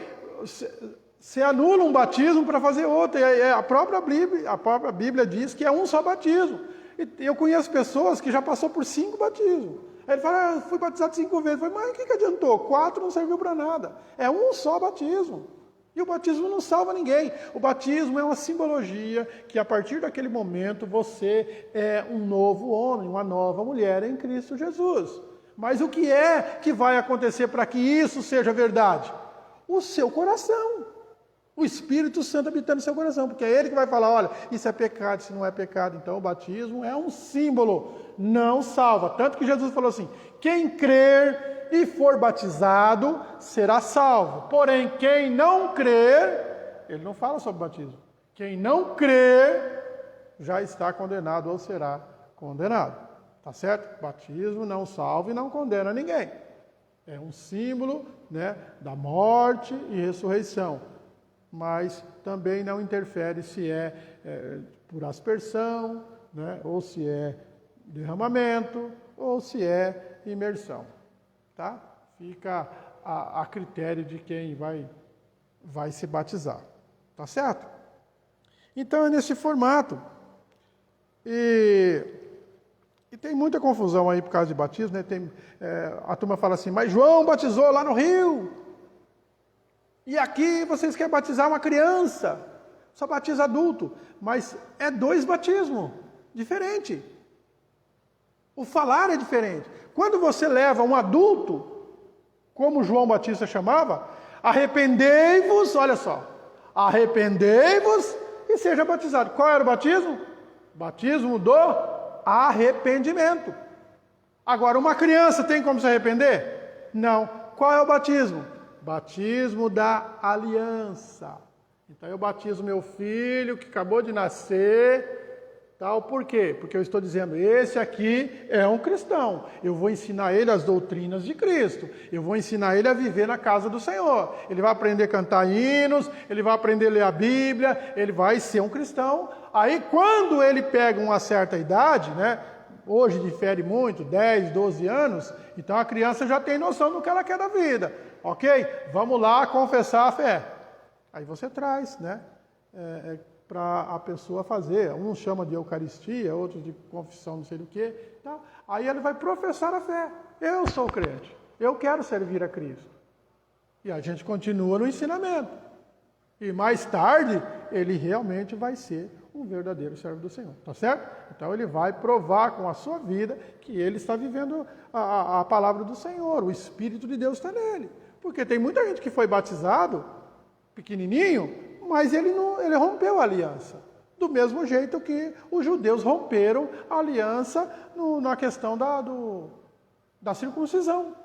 Speaker 1: você anula um batismo para fazer outro. E a própria Bíblia diz que é um só batismo. E eu conheço pessoas que já passou por 5 batismos. Aí ele fala, fui batizado 5 vezes. Eu falei, mas o que adiantou? 4 não serviu para nada. É um só batismo. E o batismo não salva ninguém. O batismo é uma simbologia que a partir daquele momento você é um novo homem, uma nova mulher em Cristo Jesus. Mas o que é que vai acontecer para que isso seja verdade? O seu coração. O Espírito Santo habitando no seu coração. Porque é Ele que vai falar, olha, isso é pecado, isso não é pecado. Então o batismo é um símbolo, não salva. Tanto que Jesus falou assim, quem crer e for batizado, será salvo. Porém, quem não crer, ele não fala sobre batismo. Quem não crer, já está condenado ou será condenado. tá certo? Batismo não salva e não condena ninguém. É um símbolo, né, da morte e ressurreição, mas também não interfere se é por aspersão, né, ou se é derramamento, ou se é imersão, tá? Fica a critério de quem vai se batizar, tá certo? Então é nesse formato. E tem muita confusão aí por causa de batismo, né? A turma fala assim, mas João batizou lá no Rio, e aqui vocês querem batizar uma criança, só batiza adulto, mas é 2 batismos, diferente. O falar é diferente. Quando você leva um adulto, como João Batista chamava, arrependei-vos, olha só, arrependei-vos e seja batizado. Qual era o batismo? Batismo do arrependimento. Agora, uma criança tem como se arrepender? Não. Qual é o batismo? Batismo da aliança. Então eu batizo meu filho que acabou de nascer, tal, por quê? Porque eu estou dizendo, esse aqui é um cristão. Eu vou ensinar ele as doutrinas de Cristo. Eu vou ensinar ele a viver na casa do Senhor. Ele vai aprender a cantar hinos, ele vai aprender a ler a Bíblia, ele vai ser um cristão. Aí quando ele pega uma certa idade, né? Hoje difere muito, 10, 12 anos, então a criança já tem noção do que ela quer da vida. Ok? Vamos lá confessar a fé. Aí você traz, né? Para a pessoa fazer. Uns chamam de Eucaristia, outros de confissão não sei do que. Tá? Aí ele vai professar a fé. Eu sou crente. Eu quero servir a Cristo. E a gente continua no ensinamento. E mais tarde, ele realmente vai ser um verdadeiro servo do Senhor. Tá certo? Então ele vai provar com a sua vida que ele está vivendo a palavra do Senhor. O Espírito de Deus está nele. Porque tem muita gente que foi batizado, pequenininho, mas ele rompeu a aliança. Do mesmo jeito que os judeus romperam a aliança na questão da circuncisão.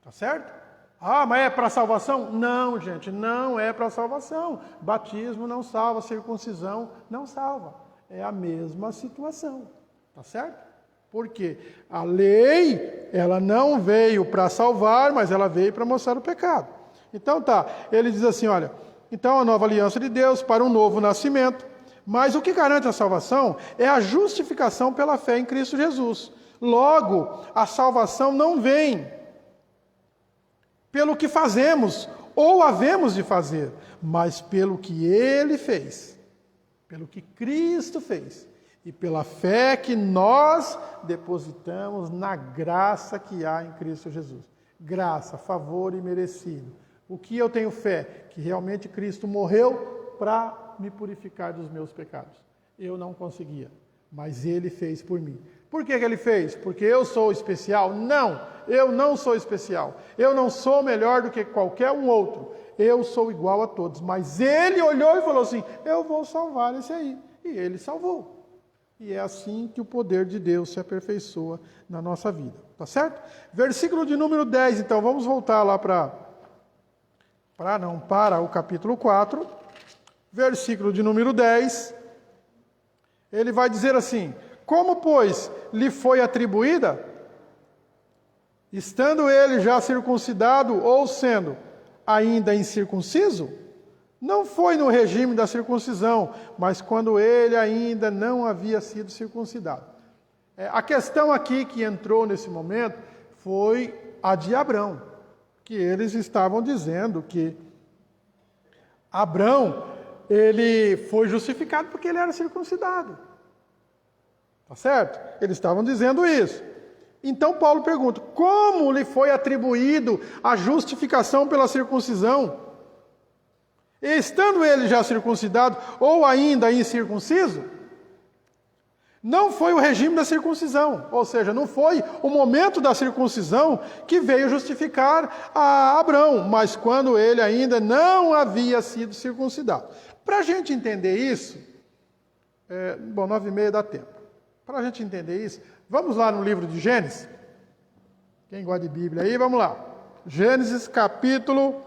Speaker 1: Tá certo? Ah, mas é para salvação? Não, gente, não é para salvação. Batismo não salva, circuncisão não salva. É a mesma situação. Tá certo? Porque a lei, ela não veio para salvar, mas ela veio para mostrar o pecado. Então tá, ele diz assim, olha, então a nova aliança de Deus para um novo nascimento, mas o que garante a salvação é a justificação pela fé em Cristo Jesus. Logo, a salvação não vem pelo que fazemos ou havemos de fazer, mas pelo que Ele fez, pelo que Cristo fez e pela fé que nós depositamos na graça que há em Cristo Jesus. Graça, favor e merecido. O que eu tenho fé? Que realmente Cristo morreu para me purificar dos meus pecados. Eu não conseguia, mas Ele fez por mim. Por que Ele fez? Porque eu sou especial? Não, eu não sou especial. Eu não sou melhor do que qualquer um outro. Eu sou igual a todos. Mas Ele olhou e falou assim, eu vou salvar esse aí. E Ele salvou. E é assim que o poder de Deus se aperfeiçoa na nossa vida. Tá certo? Versículo de número 10, então, vamos voltar lá para o capítulo 4. Versículo de número 10. Ele vai dizer assim, como, pois, lhe foi atribuída, estando ele já circuncidado ou sendo ainda incircunciso, não foi no regime da circuncisão, mas quando ele ainda não havia sido circuncidado. A questão aqui que entrou nesse momento foi a de Abrão, que eles estavam dizendo que Abrão, ele foi justificado porque ele era circuncidado. Tá certo? Eles estavam dizendo isso. Então Paulo pergunta, como lhe foi atribuído a justificação pela circuncisão? Estando ele já circuncidado ou ainda incircunciso? Não foi o regime da circuncisão, ou seja, não foi o momento da circuncisão que veio justificar a Abrão, mas quando ele ainda não havia sido circuncidado. Para a gente entender isso, 9h30 dá tempo. Para a gente entender isso, vamos lá no livro de Gênesis. Quem gosta de Bíblia aí, vamos lá. Gênesis capítulo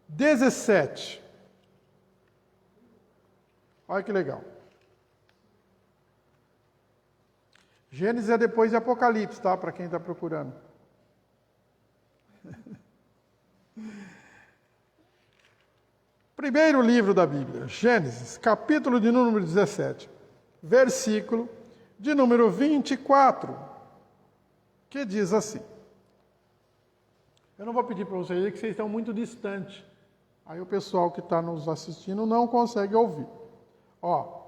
Speaker 1: 17. Olha que legal. Gênesis é depois de Apocalipse, tá? Para quem está procurando. Primeiro livro da Bíblia, Gênesis, capítulo de número 17, versículo de número 24, que diz assim. Eu não vou pedir para vocês, que vocês estão muito distantes. Aí o pessoal que está nos assistindo não consegue ouvir. Ó.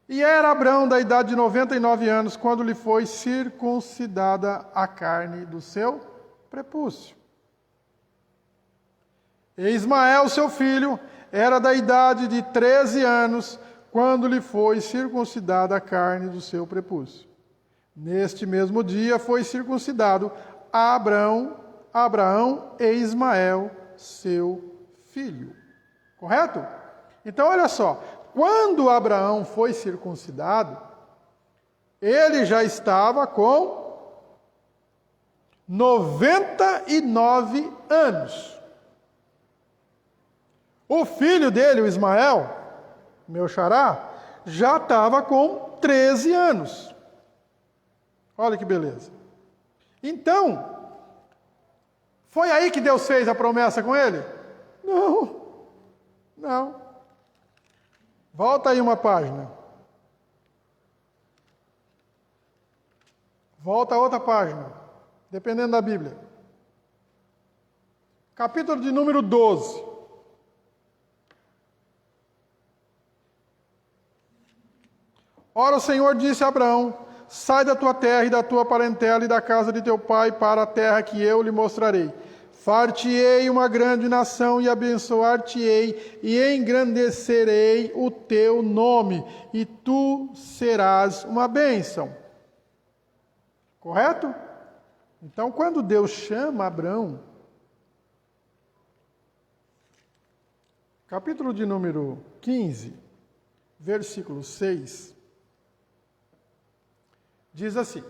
Speaker 1: E era Abrão da idade de 99 anos, quando lhe foi circuncidada a carne do seu prepúcio. E Ismael, seu filho, era da idade de 13 anos, quando lhe foi circuncidada a carne do seu prepúcio. Neste mesmo dia foi circuncidado Abraão e Ismael, seu filho. Correto? Então, olha só. Quando Abraão foi circuncidado, ele já estava com 99 anos. O filho dele, o Ismael, meu xará, já estava com 13 anos. Olha que beleza. Então, foi aí que Deus fez a promessa com ele? Não. Volta aí uma página. Volta a outra página, dependendo da Bíblia. Capítulo de número 12. Ora, o Senhor disse a Abraão: sai da tua terra e da tua parentela e da casa de teu pai para a terra que eu lhe mostrarei. Far-te-ei uma grande nação e abençoar-te-ei e engrandecerei o teu nome e tu serás uma bênção. Correto? Então, quando Deus chama Abraão, capítulo de número 15, versículo 6, diz assim: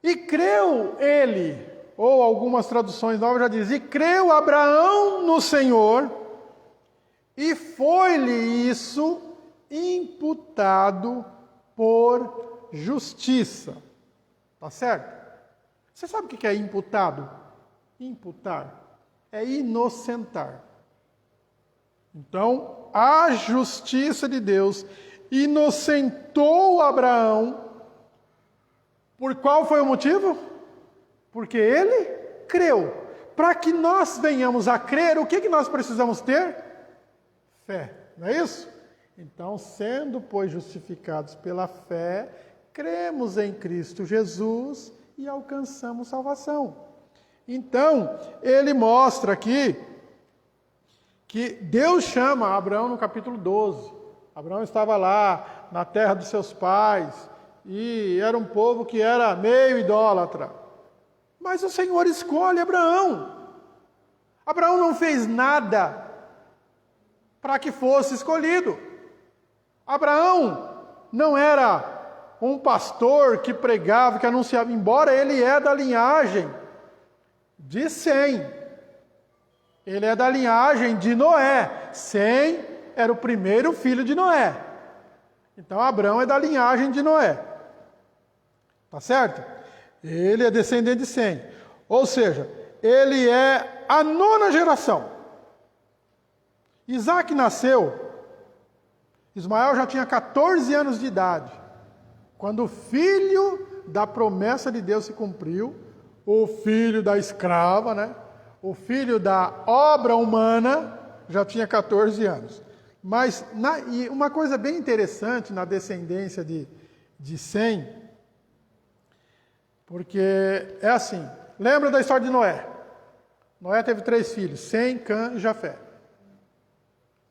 Speaker 1: e creu ele, ou algumas traduções novas já dizem, e creu Abraão no Senhor, e foi-lhe isso imputado por justiça. Tá certo? Você sabe o que é imputado? Imputar é inocentar. Então, a justiça de Deus inocentou Abraão. Por qual foi o motivo? Porque ele creu. Para que nós venhamos a crer, o que nós precisamos ter? Fé, não é isso? Então, sendo, pois, justificados pela fé, cremos em Cristo Jesus e alcançamos salvação. Então, ele mostra aqui que Deus chama Abraão no capítulo 12. Abraão estava lá, na terra dos seus pais, e era um povo que era meio idólatra. Mas o Senhor escolhe Abraão. Abraão não fez nada para que fosse escolhido. Abraão não era um pastor que pregava, que anunciava, embora ele é da linhagem de Sem. Ele é da linhagem de Noé. Sem era o primeiro filho de Noé. Então Abraão é da linhagem de Noé. Tá certo? Ele é descendente de Sem. Ou seja, ele é a 9ª geração. Isaac nasceu, Ismael já tinha 14 anos de idade. Quando o filho da promessa de Deus se cumpriu, o filho da escrava, né? O filho da obra humana, já tinha 14 anos. Mas e uma coisa bem interessante na descendência de Sem, porque é assim, lembra da história de Noé? Noé teve 3 filhos, Sem, Cã e Jafé.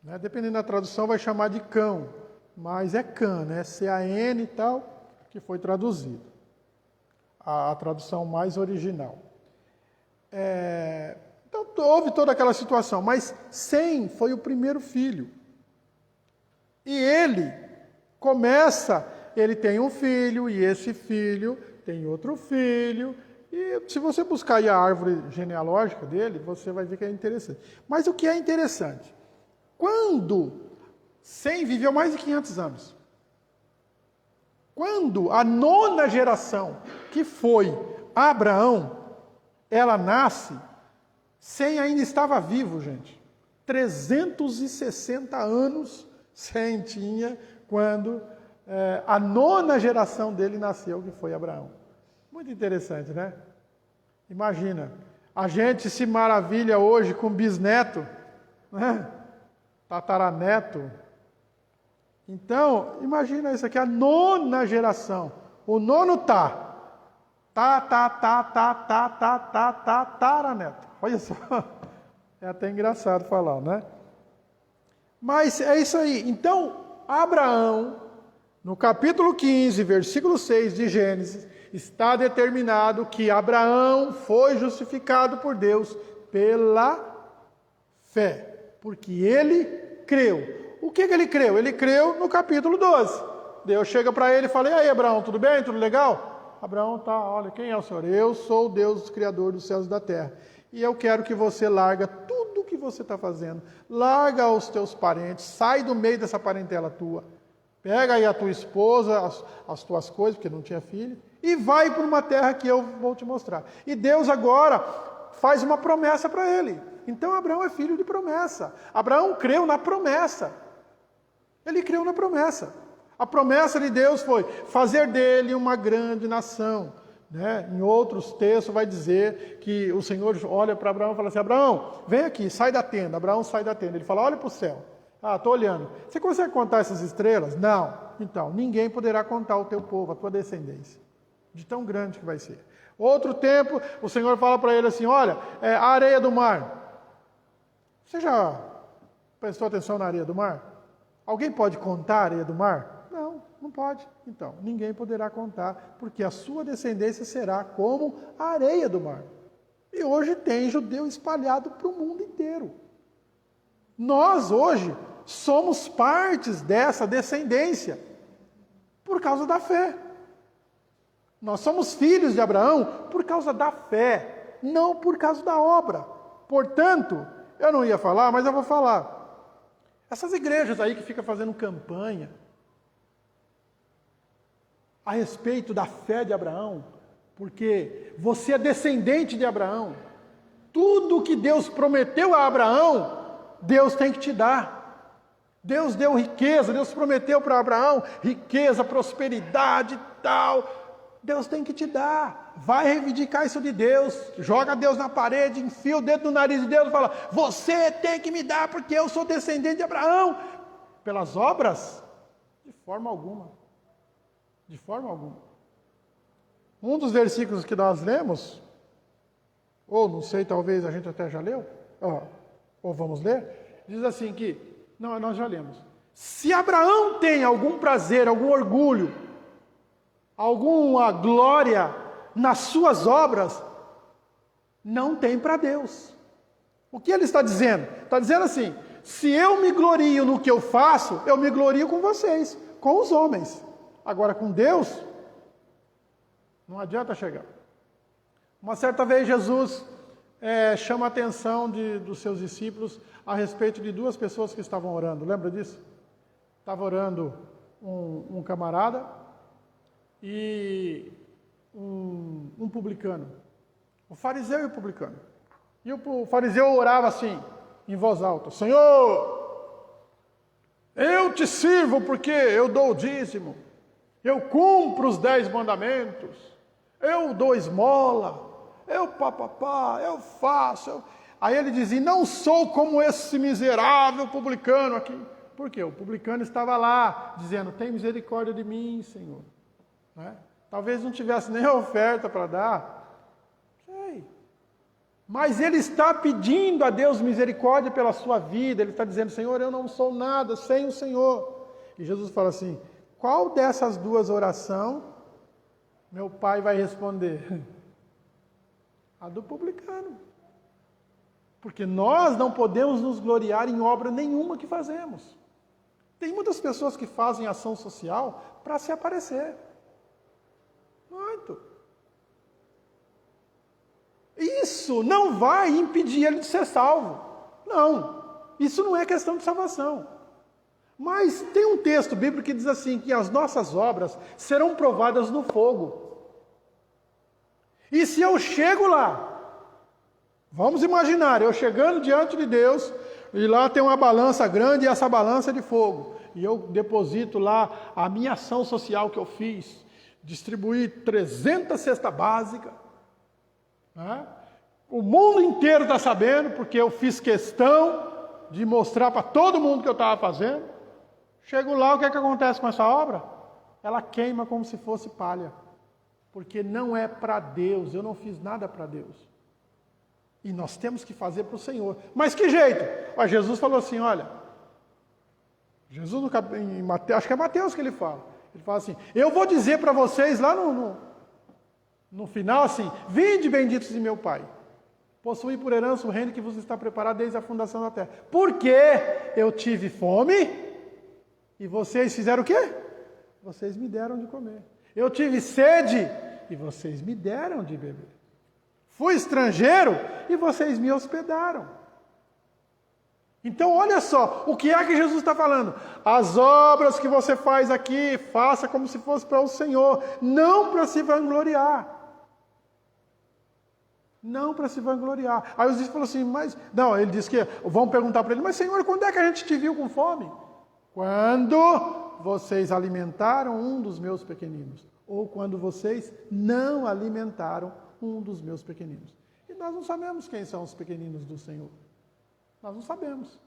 Speaker 1: Né? Dependendo da tradução vai chamar de cão, mas é Cã, né? C-A-N e tal, que foi traduzido. A tradução mais original. Então houve toda aquela situação, mas Sem foi o primeiro filho. E ele tem um filho, e esse filho tem outro filho, e se você buscar aí a árvore genealógica dele, você vai ver que é interessante. Mas o que é interessante? Quando Sem viveu mais de 500 anos. quando a 9ª geração, que foi Abraão, ela nasce, Sem ainda estava vivo, gente. 360 anos Sem tinha quando a 9ª geração dele nasceu, que foi Abraão. Muito interessante, né? Imagina, a gente se maravilha hoje com bisneto, né? Tataraneto. Então, imagina isso aqui, a 9ª geração. O nono tataraneto. Olha só, é até engraçado falar, né? Mas é isso aí. Então, Abraão, no capítulo 15, versículo 6 de Gênesis, está determinado que Abraão foi justificado por Deus pela fé, porque ele creu. O que ele creu? Ele creu no capítulo 12. Deus chega para ele e fala: e aí, Abraão, tudo bem? Tudo legal? Abraão tá, olha, quem é o Senhor? Eu sou o Deus Criador dos céus e da terra. E eu quero que você larga tudo o que você está fazendo. Larga os teus parentes, sai do meio dessa parentela tua. Pega aí a tua esposa, as tuas coisas, porque não tinha filho, e vai para uma terra que eu vou te mostrar. E Deus agora faz uma promessa para ele. Então Abraão é filho de promessa. Abraão creu na promessa. Ele creu na promessa. A promessa de Deus foi fazer dele uma grande nação. Né? Em outros textos vai dizer que o Senhor olha para Abraão e fala assim: Abraão, vem aqui, sai da tenda. Abraão sai da tenda. Ele fala: olha para o céu. Ah, estou olhando. Você consegue contar essas estrelas? Não. Então, ninguém poderá contar o teu povo, a tua descendência. De tão grande que vai ser. Outro tempo, o Senhor fala para ele assim: olha, a areia do mar. Você já prestou atenção na areia do mar? Alguém pode contar a areia do mar? Não, não pode. Então, ninguém poderá contar, porque a sua descendência será como a areia do mar. E hoje tem judeu espalhado para o mundo inteiro. Nós hoje somos partes dessa descendência por causa da fé. Nós somos filhos de Abraão por causa da fé, não por causa da obra. Portanto, eu não ia falar, mas eu vou falar. Essas igrejas aí que ficam fazendo campanha a respeito da fé de Abraão, porque você é descendente de Abraão. Tudo que Deus prometeu a Abraão, Deus tem que te dar. Deus deu riqueza, Deus prometeu para Abraão riqueza, prosperidade e tal. Deus tem que te dar. Vai reivindicar isso de Deus. Joga Deus na parede, enfia o dedo no nariz de Deus e fala: você tem que me dar porque eu sou descendente de Abraão. Pelas obras? De forma alguma. De forma alguma. Um dos versículos que nós lemos, ou não sei, talvez a gente até já leu, ou vamos ler, diz assim que, não, nós já lemos. Se Abraão tem algum prazer, algum orgulho, alguma glória nas suas obras, não tem para Deus. O que ele está dizendo? Está dizendo assim: se eu me glorio no que eu faço, eu me glorio com vocês, com os homens. Agora com Deus, não adianta chegar. Uma certa vez Jesus chama a atenção dos seus discípulos a respeito de duas pessoas que estavam orando. Lembra disso? Estava orando um camarada e um publicano. O fariseu e o publicano. E o fariseu orava assim, em voz alta: Senhor, eu te sirvo porque eu dou o dízimo, eu cumpro os 10 mandamentos, eu dou esmola, eu eu faço. Aí ele dizia: não sou como esse miserável publicano aqui. Por quê? O publicano estava lá, dizendo: tem misericórdia de mim, Senhor. Né? Talvez não tivesse nem oferta para dar. Sei. Mas ele está pedindo a Deus misericórdia pela sua vida. Ele está dizendo: Senhor, eu não sou nada sem o Senhor. E Jesus fala assim: qual dessas duas orações meu pai vai responder? A do publicano. Porque nós não podemos nos gloriar em obra nenhuma que fazemos. Tem muitas pessoas que fazem ação social para se aparecer. Muito. Isso não vai impedir ele de ser salvo. Não. Isso não é questão de salvação. Mas tem um texto bíblico que diz assim, que as nossas obras serão provadas no fogo. E se eu chego lá, vamos imaginar, eu chegando diante de Deus, e lá tem uma balança grande, e essa balança é de fogo. E eu deposito lá a minha ação social que eu fiz, distribuí 300 cestas básicas, né? O mundo inteiro está sabendo, porque eu fiz questão de mostrar para todo mundo que eu estava fazendo. Chego lá, o que é que acontece com essa obra? Ela queima como se fosse palha. Porque não é para Deus, eu não fiz nada para Deus. E nós temos que fazer para o Senhor. Mas que jeito? Jesus falou assim, olha, Jesus em Mateus, acho que é Mateus que ele fala. Ele fala assim, eu vou dizer para vocês lá no final assim, vinde benditos de meu Pai, possuí por herança o reino que vos está preparado desde a fundação da terra. Porque eu tive fome e vocês fizeram o quê? Vocês me deram de comer. Eu tive sede e vocês me deram de beber. Fui estrangeiro e vocês me hospedaram. Então olha só, o que é que Jesus está falando? As obras que você faz aqui, faça como se fosse para o Senhor, não para se vangloriar. Não para se vangloriar. Aí os discípulos falam assim, mas... Não, ele disse que... Vão perguntar para ele, mas Senhor, quando é que a gente te viu com fome? Quando vocês alimentaram um dos meus pequeninos. Ou quando vocês não alimentaram um dos meus pequeninos. E nós não sabemos quem são os pequeninos do Senhor. Nós não sabemos.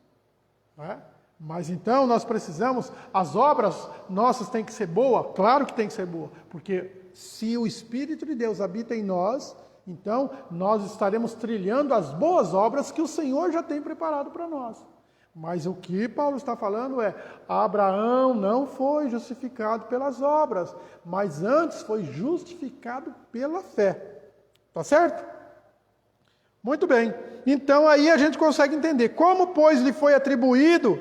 Speaker 1: Não é? Mas então nós precisamos, as obras nossas têm que ser boas, claro que tem que ser boa, porque se o Espírito de Deus habita em nós, então nós estaremos trilhando as boas obras que o Senhor já tem preparado para nós. Mas o que Paulo está falando é, Abraão não foi justificado pelas obras, mas antes foi justificado pela fé. Tá certo? Muito bem. Então aí a gente consegue entender. Como, pois, lhe foi atribuído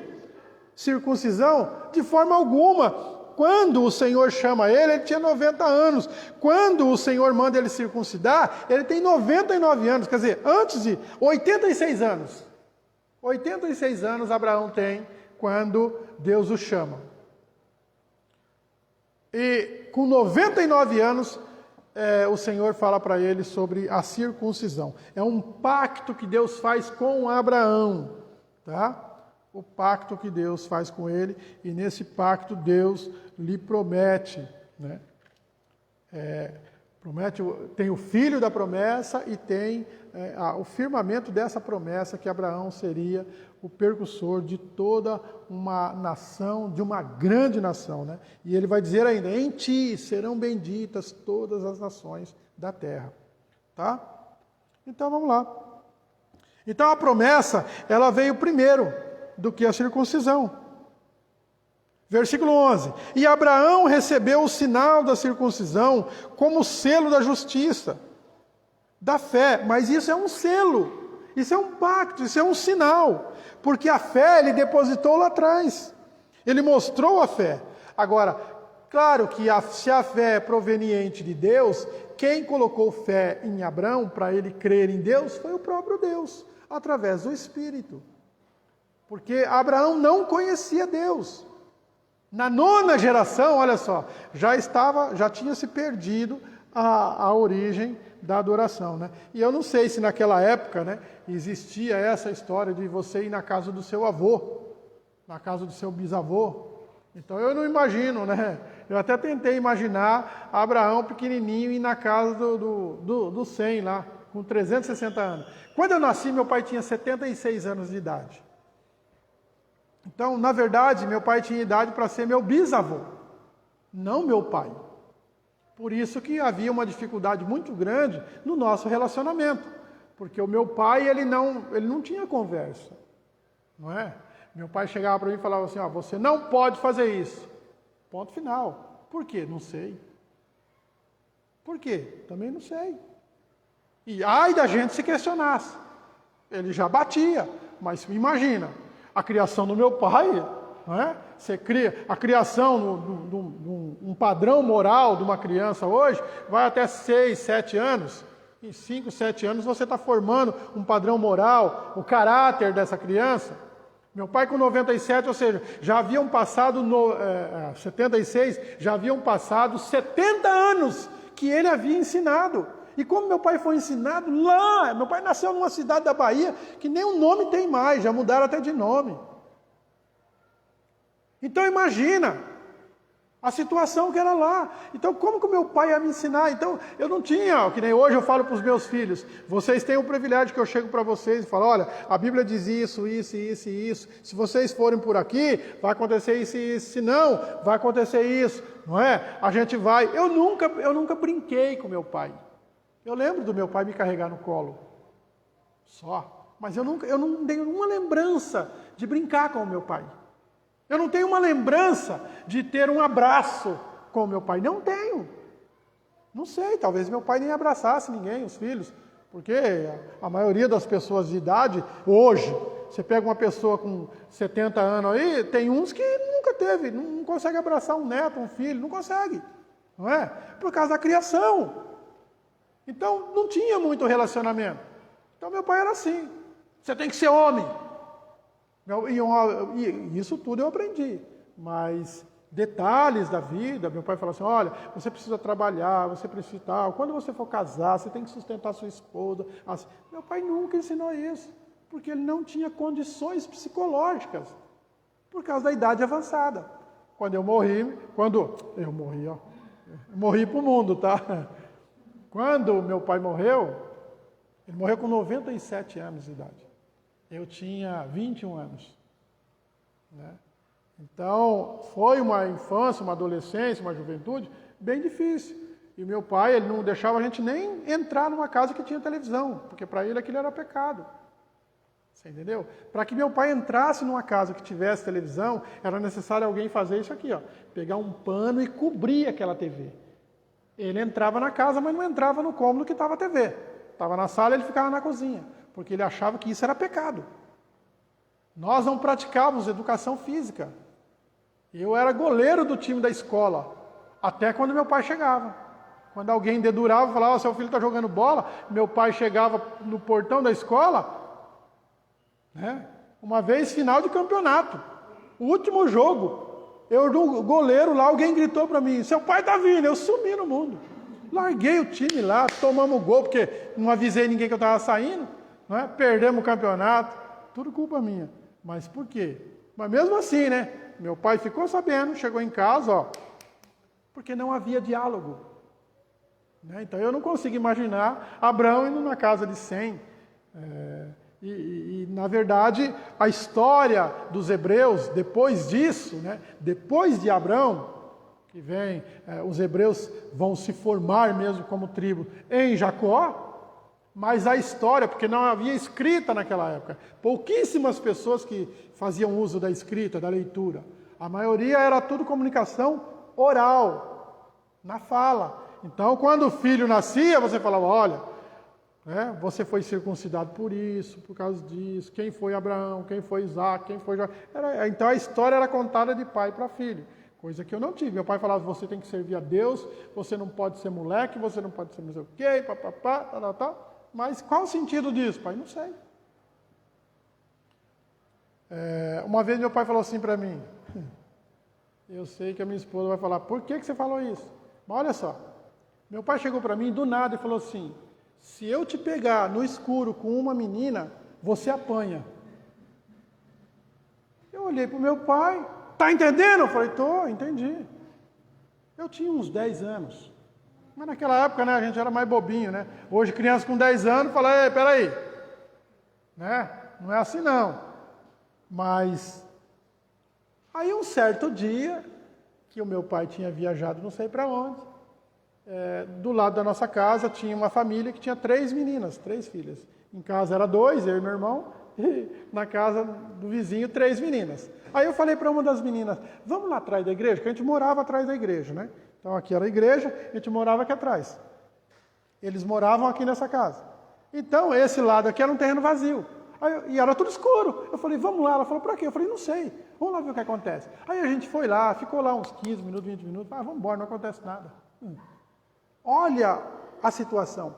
Speaker 1: circuncisão? De forma alguma. Quando o Senhor chama ele tinha 90 anos. Quando o Senhor manda ele circuncidar, ele tem 99 anos. Quer dizer, antes de 86 anos. 86 anos Abraão tem quando Deus o chama. E com 99 anos, o Senhor fala para ele sobre a circuncisão. É um pacto que Deus faz com Abraão. Tá? O pacto que Deus faz com ele. E nesse pacto Deus lhe promete. Né? Tem o filho da promessa e tem o firmamento dessa promessa que Abraão seria o percussor de toda uma nação, de uma grande nação. Né? E ele vai dizer ainda, em ti serão benditas todas as nações da terra. Tá? Então vamos lá. Então a promessa, ela veio primeiro do que a circuncisão. Versículo 11. E Abraão recebeu o sinal da circuncisão como selo da justiça, da fé. Mas isso é um selo, isso é um pacto, isso é um sinal. Porque a fé ele depositou lá atrás. Ele mostrou a fé. Agora, claro que se a fé é proveniente de Deus, quem colocou fé em Abraão para ele crer em Deus foi o próprio Deus, através do Espírito. Porque Abraão não conhecia Deus. Na 9ª geração, olha só, já tinha se perdido a origem da adoração, né? E eu não sei se naquela época, né, existia essa história de você ir na casa do seu avô, na casa do seu bisavô. Então eu não imagino, né? Eu até tentei imaginar Abraão pequenininho ir na casa do Sem lá, com 360 anos. Quando eu nasci, meu pai tinha 76 anos de idade. Então, na verdade, meu pai tinha idade para ser meu bisavô, não meu pai. Por isso que havia uma dificuldade muito grande no nosso relacionamento. Porque o meu pai, ele não tinha conversa. Não é? Meu pai chegava para mim e falava assim, você não pode fazer isso. Ponto final. Por quê? Não sei. Por quê? Também não sei. E ai da gente se questionasse. Ele já batia, mas imagina. A criação do meu pai, não é? Você cria a criação um padrão moral de uma criança hoje, vai até 6, 7 anos. Em 5, 7 anos você está formando um padrão moral, o caráter dessa criança. Meu pai com 97, ou seja, já haviam passado 76, já haviam passado 70 anos que ele havia ensinado. E como meu pai foi ensinado lá, meu pai nasceu numa cidade da Bahia que nem o nome tem mais, já mudaram até de nome. Então imagina a situação que era lá. Então como que o meu pai ia me ensinar? Então eu não tinha, que nem hoje eu falo para os meus filhos, vocês têm o privilégio que eu chego para vocês e falo, olha, a Bíblia diz isso, isso, isso e isso. Se vocês forem por aqui, vai acontecer isso e isso. Se não, vai acontecer isso. Não é? A gente vai. Eu nunca brinquei com meu pai. Eu lembro do meu pai me carregar no colo. Só. Mas eu não tenho nenhuma lembrança de brincar com o meu pai. Eu não tenho uma lembrança de ter um abraço com o meu pai. Não tenho. Não sei, talvez meu pai nem abraçasse ninguém, os filhos. Porque a maioria das pessoas de idade, hoje, você pega uma pessoa com 70 anos aí, tem uns que nunca teve, não consegue abraçar um neto, um filho, não consegue. Não é? Por causa da criação. Então, não tinha muito relacionamento. Então, meu pai era assim. Você tem que ser homem. E isso tudo eu aprendi. Mas detalhes da vida, meu pai falou assim, olha, você precisa trabalhar, você precisa tal. Quando você for casar, você tem que sustentar sua esposa. Assim. Meu pai nunca ensinou isso. Porque ele não tinha condições psicológicas. Por causa da idade avançada. Quando eu morri, eu morri para o mundo, tá? Quando meu pai morreu, ele morreu com 97 anos de idade. Eu tinha 21 anos. Né? Então, foi uma infância, uma adolescência, uma juventude bem difícil. E meu pai, ele não deixava a gente nem entrar numa casa que tinha televisão, porque para ele aquilo era pecado. Você entendeu? Para que meu pai entrasse numa casa que tivesse televisão, era necessário alguém fazer isso aqui, ó, pegar um pano e cobrir aquela TV. Ele entrava na casa, mas não entrava no cômodo que estava a TV. Estava na sala, ele ficava na cozinha, porque ele achava que isso era pecado. Nós não praticávamos educação física. Eu era goleiro do time da escola, até quando meu pai chegava. Quando alguém dedurava, falava, seu filho está jogando bola, meu pai chegava no portão da escola, né? Uma vez, final de campeonato, o último jogo, eu do goleiro lá, alguém gritou para mim, seu pai está vindo, eu sumi no mundo. Larguei o time lá, tomamos gol, porque não avisei ninguém que eu estava saindo, né? Perdemos o campeonato, tudo culpa minha. Mas por quê? Mas mesmo assim, né? Meu pai ficou sabendo, chegou em casa, ó, porque não havia diálogo. Né? Então eu não consigo imaginar Abraão indo na casa de Sem. Na verdade, a história dos hebreus, depois disso, né, depois de Abraão, que vem, os hebreus vão se formar mesmo como tribo em Jacó, mas a história, porque não havia escrita naquela época, pouquíssimas pessoas que faziam uso da escrita, da leitura, a maioria era tudo comunicação oral, na fala. Então, quando o filho nascia, você falava, olha, né, você foi circuncidado por isso, por causa disso, quem foi Abraão, quem foi Isaac, quem foi Jacó. Então a história era contada de pai para filho, coisa que eu não tive. Meu pai falava, você tem que servir a Deus, você não pode ser moleque, você não pode ser não sei o quê, papapá, tal. Mas qual o sentido disso, pai? Não sei. Uma vez meu pai falou assim para mim, eu sei que a minha esposa vai falar, por que você falou isso? Mas olha só, meu pai chegou para mim do nada e falou assim, se eu te pegar no escuro com uma menina, você apanha. Eu olhei para o meu pai, tá entendendo? Eu falei, tô, entendi. Eu tinha uns 10 anos. Mas naquela época, né, a gente era mais bobinho, né? Hoje, criança com 10 anos, fala, peraí. Né? Não é assim, não. Mas, aí um certo dia, que o meu pai tinha viajado não sei para onde, do lado da nossa casa tinha uma família que tinha 3 meninas, 3 filhas. Em casa era 2, eu e meu irmão, e na casa do vizinho 3 meninas. Aí eu falei para uma das meninas, vamos lá atrás da igreja, porque a gente morava atrás da igreja, né? Então aqui era a igreja, a gente morava aqui atrás. Eles moravam aqui nessa casa. Então esse lado aqui era um terreno vazio. E era tudo escuro. Eu falei, vamos lá. Ela falou, para quê? Eu falei, não sei. Vamos lá ver o que acontece. Aí a gente foi lá, ficou lá uns 15 minutos, 20 minutos. Vamos embora, não acontece nada. Olha a situação.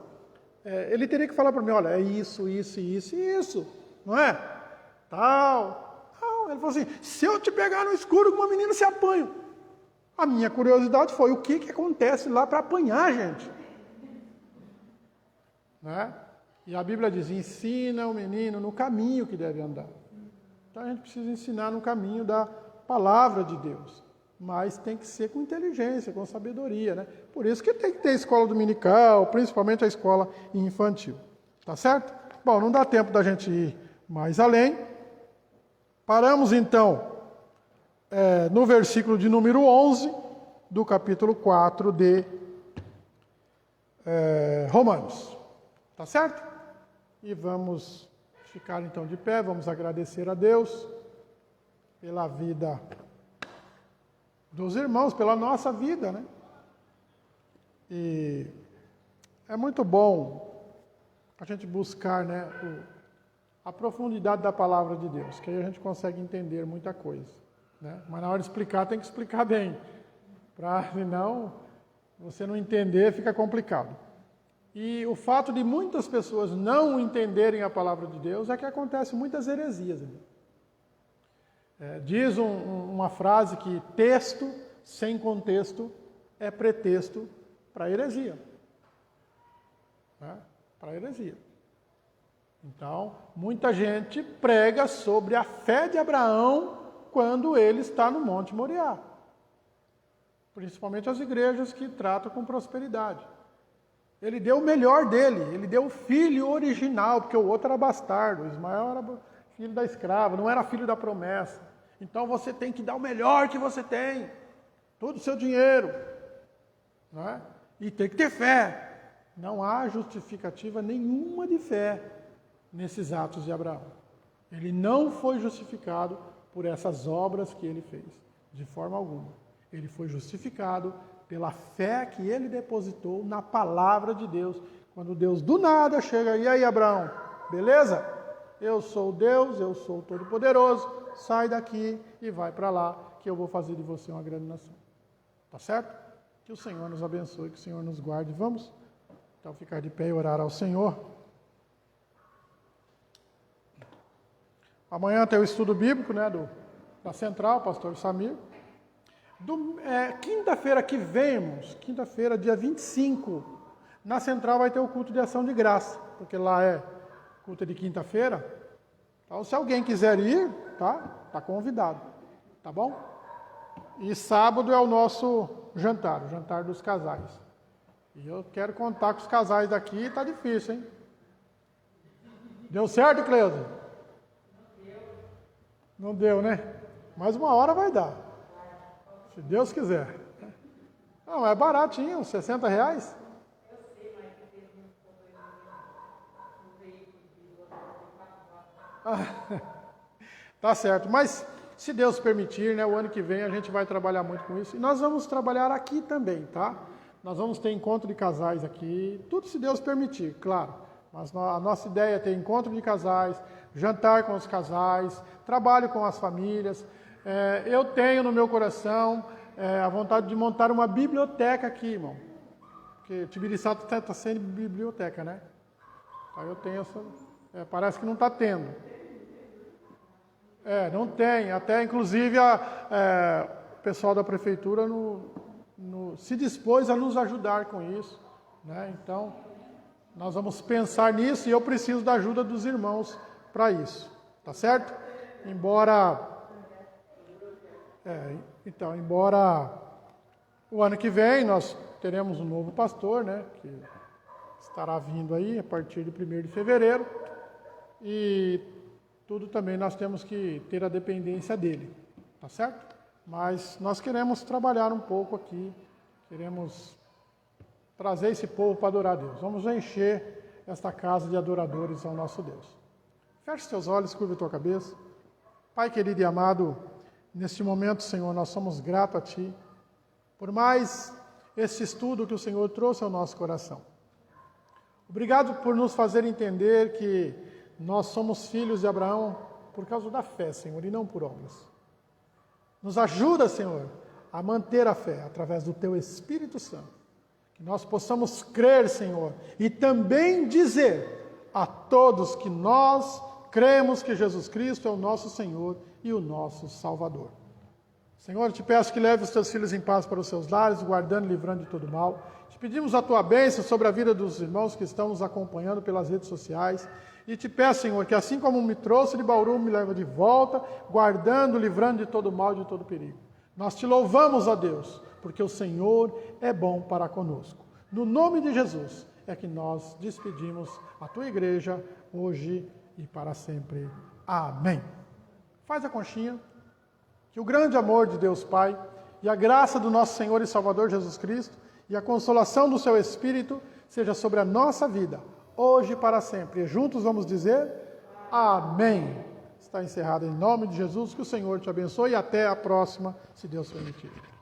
Speaker 1: Ele teria que falar para mim, olha, é isso, isso, isso e isso. Não é? Tal. Não, ele falou assim, se eu te pegar no escuro com uma menina, você apanha. A minha curiosidade foi, o que acontece lá para apanhar, gente? Né? E a Bíblia diz, ensina o menino no caminho que deve andar. Então a gente precisa ensinar no caminho da palavra de Deus. Mas tem que ser com inteligência, com sabedoria, né? Por isso que tem que ter escola dominical, principalmente a escola infantil. Tá certo? Bom, não dá tempo da gente ir mais além. Paramos então no versículo de número 11 do capítulo 4 de Romanos. Tá certo? E vamos ficar então de pé, vamos agradecer a Deus pela vida dos irmãos, pela nossa vida, né? E é muito bom a gente buscar, né, a profundidade da palavra de Deus, que aí a gente consegue entender muita coisa, né? Mas na hora de explicar, tem que explicar bem, senão você não entender, fica complicado. E o fato de muitas pessoas não entenderem a palavra de Deus é que acontece muitas heresias. Diz uma frase que texto sem contexto é pretexto para heresia. Né? Para heresia. Então, muita gente prega sobre a fé de Abraão quando ele está no Monte Moriá. Principalmente as igrejas que tratam com prosperidade. Ele deu o melhor dele, ele deu o filho original, porque o outro era bastardo, Ismael era filho da escrava, não era filho da promessa. Então você tem que dar o melhor que você tem, todo o seu dinheiro, não é? E tem que ter fé. Não há justificativa nenhuma de fé nesses atos de Abraão. Ele não foi justificado por essas obras que ele fez, de forma alguma. Ele foi justificado pela fé que ele depositou na palavra de Deus. Quando Deus do nada chega, e aí Abraão, beleza? Eu sou Deus, eu sou o Todo-Poderoso, sai daqui e vai para lá, que eu vou fazer de você uma grande nação. Tá certo? Que o Senhor nos abençoe, que o Senhor nos guarde. Vamos então ficar de pé e orar ao Senhor. Amanhã tem o estudo bíblico, né, da Central, pastor Samir. Quinta-feira que vemos, quinta-feira, dia 25, na Central vai ter o culto de ação de graça, porque lá é culto de quinta-feira. Então, se alguém quiser ir, tá convidado, tá bom? E sábado é o nosso jantar, o jantar dos casais. E eu quero contar com os casais daqui, tá difícil, hein? Deu certo, Cleusa? Não deu, né? Mais uma hora vai dar. Se Deus quiser. Não, é baratinho, R$60. Eu sei, mas tá certo, mas se Deus permitir, né, o ano que vem a gente vai trabalhar muito com isso. E nós vamos trabalhar aqui também, tá? Nós vamos ter encontro de casais aqui, tudo se Deus permitir, claro. Mas a nossa ideia é ter encontro de casais, jantar com os casais, trabalho com as famílias. Eu tenho no meu coração a vontade de montar uma biblioteca aqui, irmão. Porque Tibiriçá está sendo biblioteca, né? Aí eu tenho essa... parece que não está tendo. Não tem. Até, inclusive, o pessoal da prefeitura se dispôs a nos ajudar com isso. Né? Então, nós vamos pensar nisso e eu preciso da ajuda dos irmãos para isso. Tá certo? Embora o ano que vem nós teremos um novo pastor, né, que estará vindo aí a partir de 1º de fevereiro, e tudo também nós temos que ter a dependência dele, tá certo? Mas nós queremos trabalhar um pouco aqui, queremos trazer esse povo para adorar a Deus. Vamos encher esta casa de adoradores ao nosso Deus. Feche seus olhos, curva a tua cabeça. Pai querido e amado, neste momento, Senhor, nós somos gratos a Ti, por mais esse estudo que o Senhor trouxe ao nosso coração. Obrigado por nos fazer entender que nós somos filhos de Abraão por causa da fé, Senhor, e não por obras. Nos ajuda, Senhor, a manter a fé através do Teu Espírito Santo. Que nós possamos crer, Senhor, e também dizer a todos que nós cremos que Jesus Cristo é o nosso Senhor e o nosso Salvador. Senhor, eu te peço que leve os teus filhos em paz para os seus lares, guardando e livrando de todo mal. Te pedimos a tua bênção sobre a vida dos irmãos que estão nos acompanhando pelas redes sociais. E te peço, Senhor, que assim como me trouxe de Bauru, me leva de volta, guardando, livrando de todo mal e de todo perigo. Nós te louvamos, ó Deus, porque o Senhor é bom para conosco. No nome de Jesus é que nós despedimos a tua igreja hoje e para sempre. Amém. Faz a conchinha. Que o grande amor de Deus Pai e a graça do nosso Senhor e Salvador Jesus Cristo e a consolação do seu Espírito seja sobre a nossa vida, hoje e para sempre. E juntos vamos dizer amém. Está encerrado em nome de Jesus. Que o Senhor te abençoe e até a próxima, se Deus permitir.